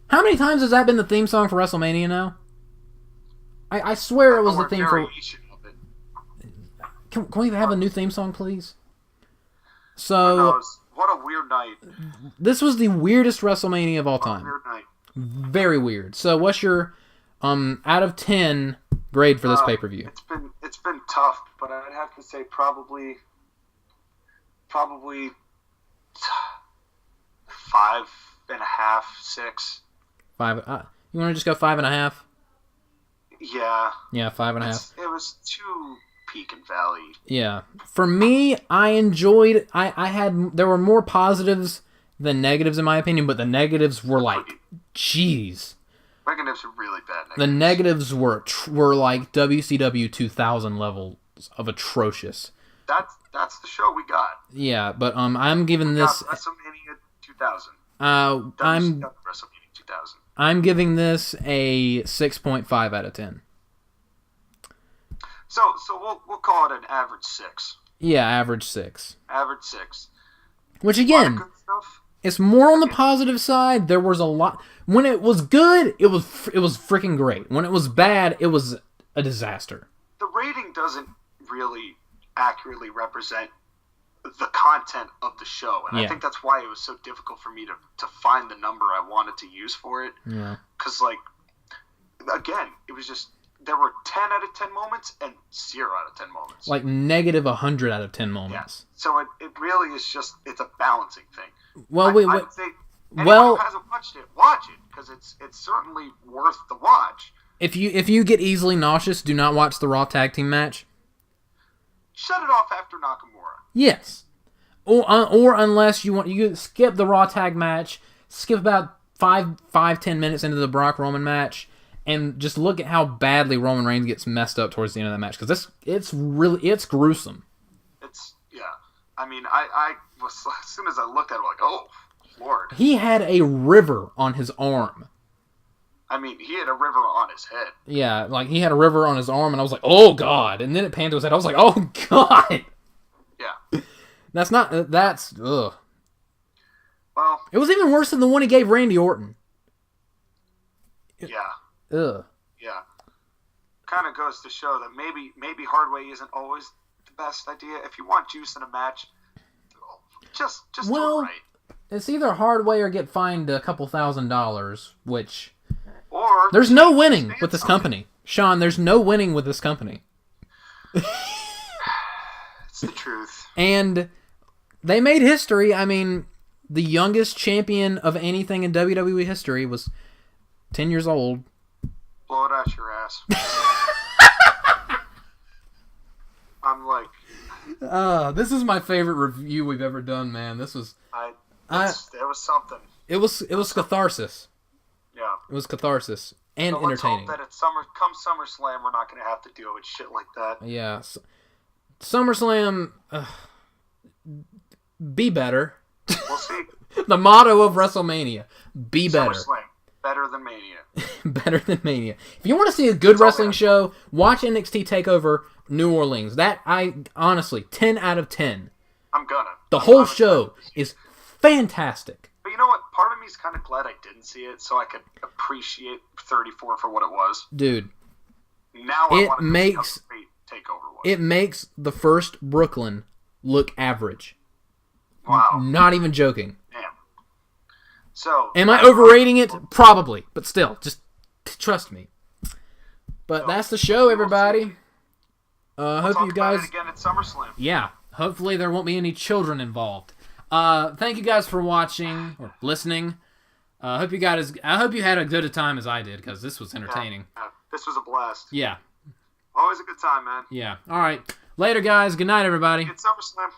How many times has that been the theme song for WrestleMania now? I swear it was the theme for... Can we have a new theme song, please? So... What a weird night. This was the weirdest WrestleMania of all time. Weird night. Very weird. So what's your out of 10 grade for this pay-per-view? It's been tough, but I'd have to say probably 5.5, 6. 5. You want to just go 5.5? Yeah. Yeah, 5.5. It was too peak and valley. Yeah. For me, I enjoyed. There were more positives than negatives in my opinion, but the negatives were like, jeez. Negatives are really bad. The negatives were like WCW 2000 levels of atrocious. That's the show we got. Yeah, but I'm giving this WrestleMania 2000. WrestleMania 2000. I'm giving this a 6.5 out of 10. So we'll call it an average 6. Yeah, average 6. Average 6. Which again, it's more on the positive side. There was a lot. When it was good, it was freaking great. When it was bad, it was a disaster. The rating doesn't really accurately represent the content of the show, and I think that's why it was so difficult for me to find the number I wanted to use for it. Yeah. Because, like, again, it was just, there were 10 out of 10 moments and 0 out of 10 moments. Like negative 100 out of 10 moments. Yeah. So it really is just, it's a balancing thing. Well, I would say anyone who hasn't watched it, watch it, because it's certainly worth the watch. If you get easily nauseous, do not watch the Raw Tag Team match. Shut it off after Nakamura. Yes. Or unless you skip the Raw Tag match, skip about 5-10 minutes into the Brock Roman match, and just look at how badly Roman Reigns gets messed up towards the end of that match, because it's gruesome. I mean, I was, as soon as I looked at it, like, oh Lord. He had a river on his arm. I mean, he had a river on his head. Yeah, like he had a river on his arm, and I was like, oh God. And then it panned to his head. I was like, oh God. Yeah. That's ugh. Well, it was even worse than the one he gave Randy Orton. Yeah. Ugh. Yeah. Kind of goes to show that maybe hard way isn't always the best idea. If you want juice in a match, just do it right. It's either hard way or get fined a couple $1,000, which... Or there's no winning with this company. Sean, there's no winning with this company. It's the truth. And they made history. I mean, the youngest champion of anything in WWE history was 10 years old. Blow it out your ass. I'm like... this is my favorite review we've ever done, man. This was... it was something. It was catharsis. Yeah. It was catharsis and so entertaining. Let's hope that come SummerSlam, we're not going to have to deal with shit like that. Yeah. SummerSlam, be better. We'll see. The motto of WrestleMania, be better. SummerSlam, better than Mania. Better than Mania. If you want to see a good wrestling show, watch NXT TakeOver New Orleans. That, honestly, 10 out of 10. I'm gonna. The whole show is fantastic. But you know what? Part of me is kind of glad I didn't see it, so I could appreciate 34 for what it was. Dude, now I want to see how the TakeOver was. It makes the first Brooklyn look average. Wow. Not even joking. Damn. So, am I overrating it? Probably, but still, just trust me. But that's the show, everybody. Hope you guys. About it again at SummerSlam. Yeah. Hopefully there won't be any children involved. Thank you guys for watching or listening. I hope you had as good a time as I did, because this was entertaining. Yeah, this was a blast. Yeah. Always a good time, man. Yeah. All right. Later, guys. Good night, everybody. Good SummerSlam.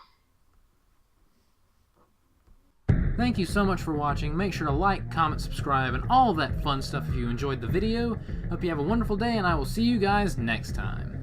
Thank you so much for watching. Make sure to like, comment, subscribe, and all that fun stuff if you enjoyed the video. Hope you have a wonderful day, and I will see you guys next time.